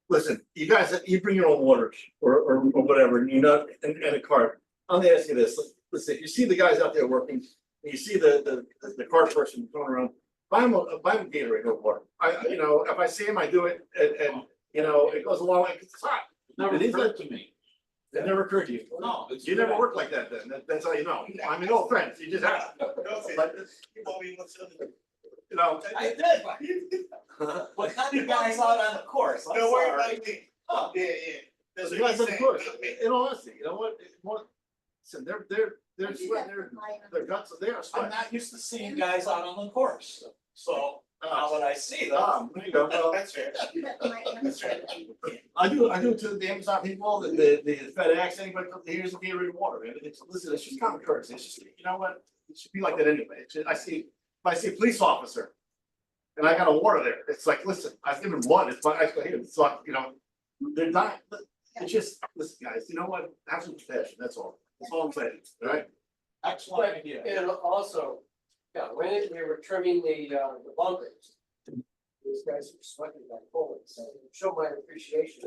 Listen, you guys, you bring your own water or whatever, and and a cart. I'm gonna ask you this, listen, you see the guys out there working, and you see the cart person going around, buy them a Gatorade or water. If I see him, I do it, and it goes along like it's hot. Never It is occurred to me. It never occurred to you. No, it's. You never worked like that then, that's how you know. I mean, no offense, you just have, Okay. but, You want me to listen to- I did. But not you guys out on the course. I'm Don't worry sorry. about me. Oh. Yeah. That's the what guys he's on the saying, course, not me. in all honesty, you know what, listen, they're sweating their guts, they are I'm sweating. not used to seeing guys out on the course, so now that I see them. There you go. Well, That's fair. That's fair. I do to the Amazon people, the FedEx, anybody, here's a Gatorade water, man, listen, it's just common courtesy, it's just, you know what? It should be like that anyway, if I see a police officer. And I got a water there, it's like, listen, I've given one, it's my, I go here, it's like, they're dying, it's just, listen, guys, you know what, have some compassion, that's all I'm saying, all right? Excellent idea. And also, yeah, when we were trimming the bunkers. These guys are sweating like bullets, so show my appreciation,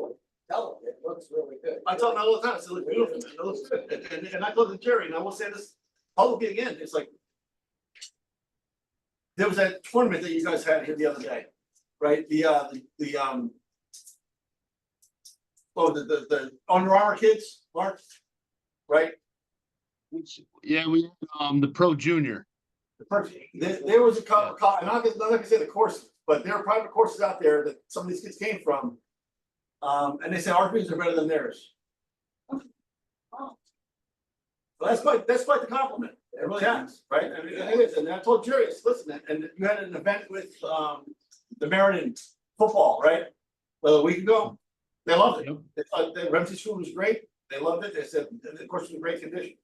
tell them, it looks really good. I tell them all the time, it looks beautiful, man, it looks good, and I told the Jerry, and I will say this publicly again, it's like. There was that tournament that you guys had here the other day, right, the Under Armour kids, Mark, right? Yeah, we the Pro Junior. There was a couple, and I'm not gonna say the courses, but there are private courses out there that some of these kids came from. And they say our greens are better than theirs. Well, that's quite the compliment, it really has, right? I mean, it is, and I told Jerry, listen, and you had an event with the Meriden football, right? Well, a week ago, they loved it. They thought the Ramsey School was great, they loved it, they said, of course, it was in great condition.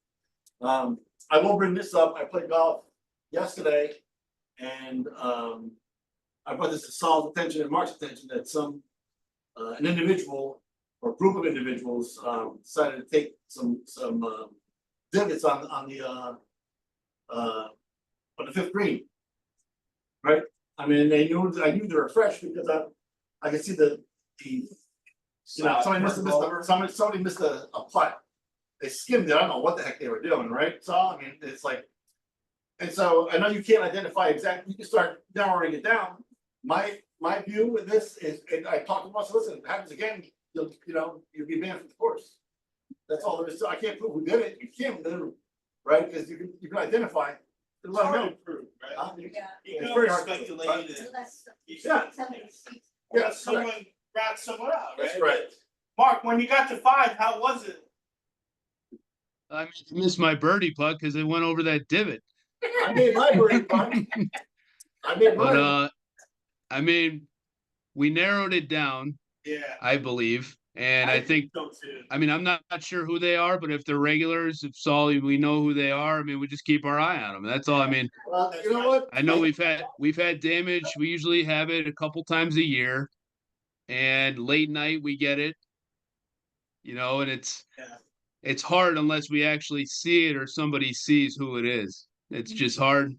I will bring this up, I played golf yesterday, and I brought this to Saul's attention and Mark's attention that an individual or group of individuals decided to take some divots on the 5th green. Right? I mean, I knew they were fresh because I could see somebody missed a putt. They skimmed it, I don't know what the heck they were doing, right? So, I mean, it's like, and so I know you can't identify exactly, you can start narrowing it down. My view with this is, and I talked to Russ, listen, if it happens again, you'll be banned from the course. That's all there is, I can't prove who did it, you can't, right, because you can identify. It's hard to prove, right? You Yeah. You It's can very only hard to prove, speculate and Unless Yeah. somebody sees. Yes, someone correct. rat someone out, right? That's right. Mark, when you got to 5, how was it? I missed my birdie putt because it went over that divot. I made my birdie putt. I made But mine. I mean, we narrowed it down, Yeah. I believe, and I think. So too. I mean, I'm not sure who they are, but if they're regulars, if Saul, we know who they are. I mean, we just keep our eye on them. That's all. I mean, Well, you know what? I know we've had damage. We usually have it a couple times a year, and late night we get it. And Yeah. it's hard unless we actually see it or somebody sees who it is. It's just hard.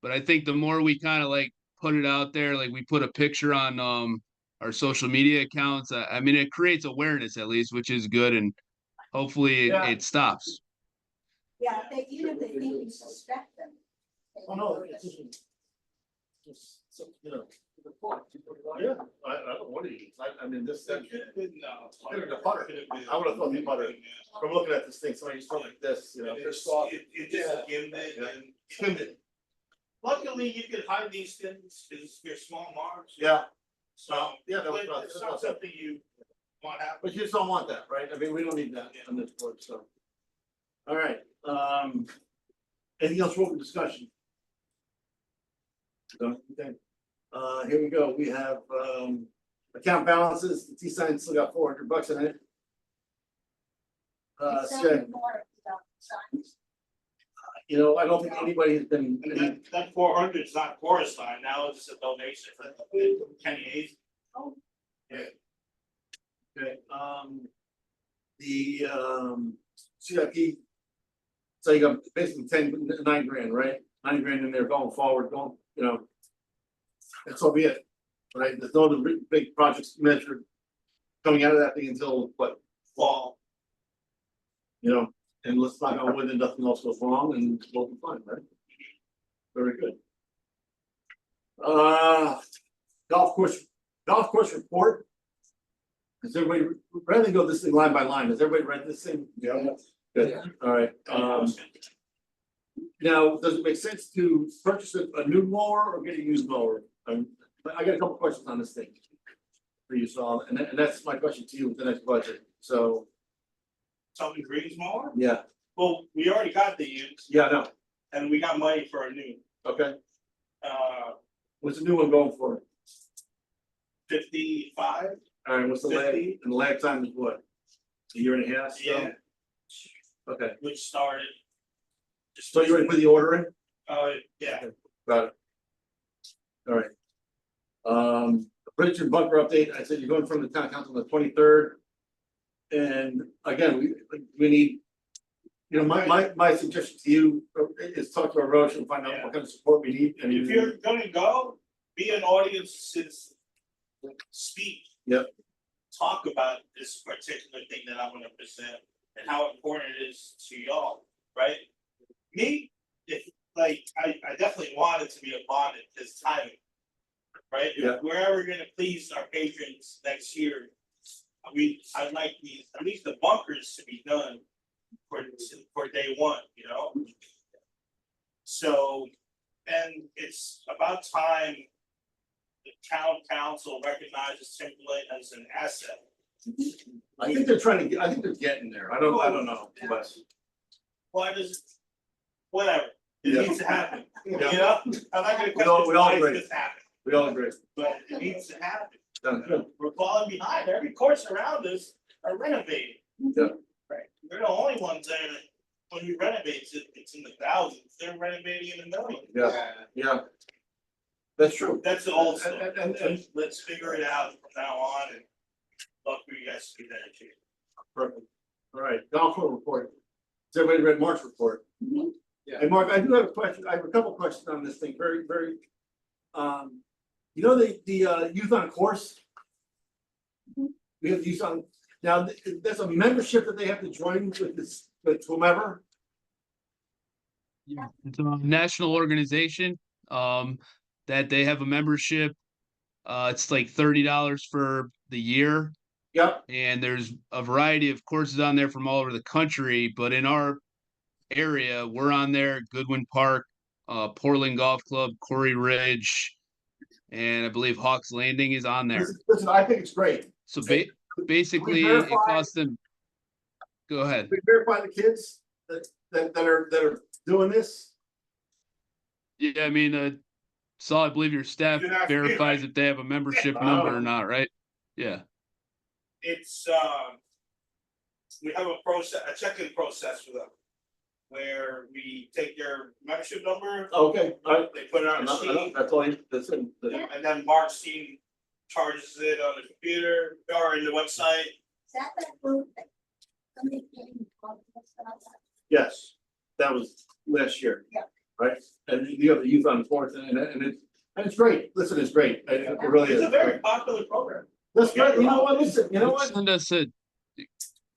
But I think the more we kind of like put it out there, like we put a picture on our social media accounts. I mean, it creates awareness at least, which is good, and hopefully Yeah. it stops. Yeah, they, even if they think you suspect them. they Oh, no, know it's that- just, you know. Yeah, I don't know what it is. I mean, this, that, Could have been, Could have been butter. I would have thought the butter. from looking at this thing, somebody used to like this, you know. It just skimmed it and. Skimmed it. Luckily, you can hide these things, because they're small marks. Yeah, So, yeah, that was but about- it's not something you want to happen. but you just don't want that, right? I mean, we don't need that on this board, so. All right, anything else for discussion? Don't, okay. Here we go. We have, account balances. The T-sign still got $400 in it. It's Shed, selling more without signs. you know, I don't think anybody has been. And that 400 is not chorus line, now it's a donation for Kenny Hayes. Okay, CIP. So you got basically 9 grand, right? 9 grand in there going forward, you know. That's all be it, right? There's no other big projects measured coming out of that thing until what, Fall. you know, and let's not go with it, nothing else goes wrong and we'll be fine, right? Very good. Golf course report. Has everybody, rather than go this thing line by line, has everybody read this thing? Yeah. Good, all right, now, does it make sense to purchase a new mower or get a used mower? I got a couple questions on this thing. For you, Saul, and that's my question to you with the next budget, so, Something Greens mower? yeah, Well, we already got the used, yeah, no, and we got money for a new, okay, what's what's the new one going for? 55? All right, what's the lag, 50? and the lag time is what? A year and a half, so? Yeah, Okay, which started. so you ready to put the order in? Yeah, Got it. All right. Bridge and bunker update, I said you're going from the town council on the 23rd. And again, we need, you know, my suggestion to you is talk to our road and find out what kind of support we need. And if you're gonna go, be an audience citizen. Speak. Yep. Talk about this particular thing that I'm gonna present and how important it is to y'all, right? Me, if, like, I definitely want it to be a bonded this time. Right, Yeah. if we're ever gonna please our patrons next year. I'd like these, at least the bunkers to be done for day one, you know? So, and it's about time. The town council recognizes Timberlake as an asset. I think they're trying to get, I think they're getting there. I don't know, but Why does, whatever, it Yeah. needs to happen, you Yeah. know? I'm not gonna We all question why agree. it's happening, we all agree. but it needs to happen. Done. We're falling behind, every course around us are renovating. Yeah. Right, we're the only ones that, when we renovate, it's in the thousands, they're renovating in the millions. Yeah. That's true. That's the old stuff, And- let's figure it out from now on and love for you guys to be dedicated. Perfect. All right, golf course report. Has everybody read Mark's report? Yeah. Hey, Mark, I do have a question. I have a couple questions on this thing, very, you know, the youth on course? We have youth on, now, there's a membership that they have to join with this, with whomever? It's a national organization, that they have a membership. It's like $30 for the year, Yep, and there's a variety of courses on there from all over the country, but in our area, we're on there, Goodwin Park, Portland Golf Club, Corey Ridge, and I believe Hawks Landing is on there. listen, I think it's great. So basically, it verify- costs them. Go ahead. We verify the kids that are doing this. Yeah, I mean, Saul, I believe your staff You're not free, verifies right? if they have a membership Oh. number or not, right? Yeah. It's, we have a process, a check-in process for them. Where we take their membership number, Okay, all right. they put it on a sheet, That's all, that's it. and then Mark's team charges it on the computer or in the website. Is that group that somebody came on this stuff? Yes, that was last year. Yeah. Right, and you have the youth on fourth, and And it's great, listen, it's great, it really It's is. a very popular program. That's great, you know what, listen, you know what?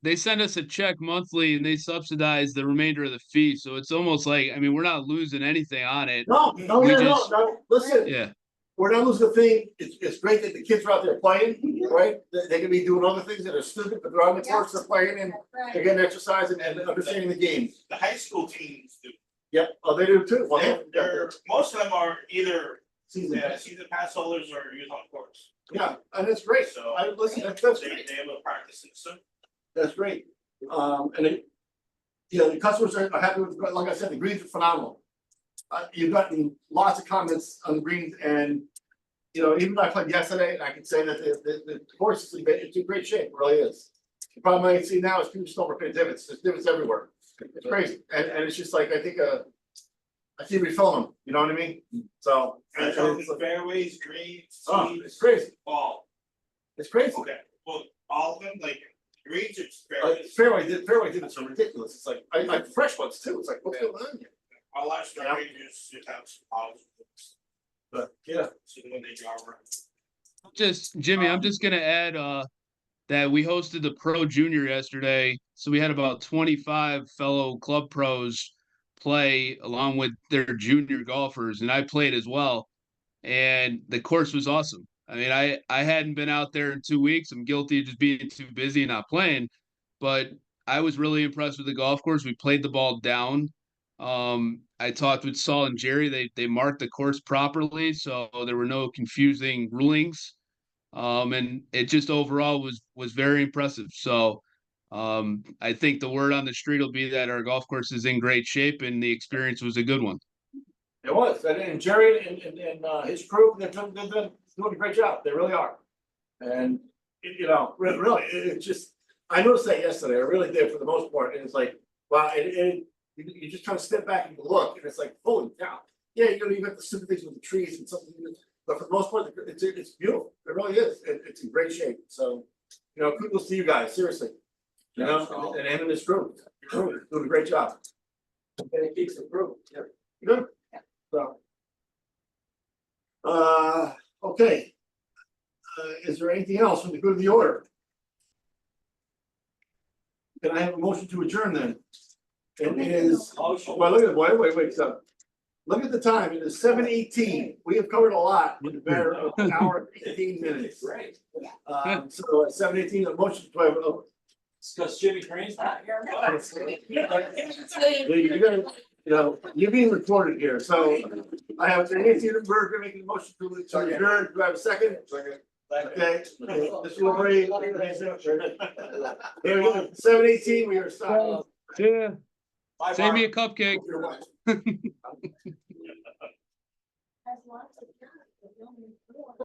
They send us a check monthly and they subsidize the remainder of the fee. So it's almost like, I mean, we're not losing anything on it. No, no, We yeah, no, just- no, listen, Yeah. we're not losing a thing, it's great that the kids are out there playing, right? They can be doing other things that are stupid, but they're on the course, they're playing and Right. they're getting exercise and understanding the game. The high school teams do. Yep, oh, they do too. Well, They're, most of them are either season. season pass holders or youth on course. Yeah, and it's great, So I, listen, that's they great, they have a practice system. that's great. And it, you know, the customers are happy with, like I said, the greens are phenomenal. You've gotten lots of comments on the greens and, you know, even though I played yesterday, and I can say that the course is it's in great shape, it really is. The problem I see now is people just don't repair divots, there's divots everywhere, it's crazy, and it's just like, I think, I see refilling them, you know what I mean? So. And and talking it's like, fairways, greens, oh, tees, it's crazy, ball. it's crazy. Okay, well, all of them, like greens or Fairway divots are ridiculous, it's like, I like fresh ones too, it's like, what's going on here? all our ranges, you have some polish. But, yeah. So when they draw around. Just Jimmy, I'm just gonna add that we hosted the Pro Junior yesterday. So we had about 25 fellow club pros play along with their junior golfers, and I played as well. And the course was awesome. I mean, I hadn't been out there in 2 weeks. I'm guilty of just being too busy and not playing, but I was really impressed with the golf course. We played the ball down. I talked with Saul and Jerry. They marked the course properly, so there were no confusing rulings. And it just overall was very impressive. So I think the word on the street will be that our golf course is in great shape and the experience was a good one. It was, and Jerry and his crew, they're doing a great job, they really are. And, you know, really, it's just, I noticed that yesterday, I really did for the most part, and it's like, wow, and you just kind of step back and look, and it's like, holy cow. Yeah, you know, you got the stupid things with the trees and something, but for the most part, it's beautiful, it really is, it's in great shape, so, you know, kudos to you guys, seriously. You know, and him and his crew, you're doing a great job. And it keeps improving. Yeah. Good. So. Okay. Is there anything else from the good of the order? Can I have a motion to adjourn then? It is, well, look at, wait, so. Look at the time, it is 7:18, we have covered a lot in a matter of an hour and 18 minutes. Great. So at 7:18, a motion to have, Because Jimmy Crane's not here. you gotta, you know, you're being recorded here, so I have Nancy Berger making a motion to adjourn, do I have a second? Okay, Mr. LeBray. Here we go, 7:18, we are stopped. Yeah. Bye, Save me a Mark. cupcake. Has lots of.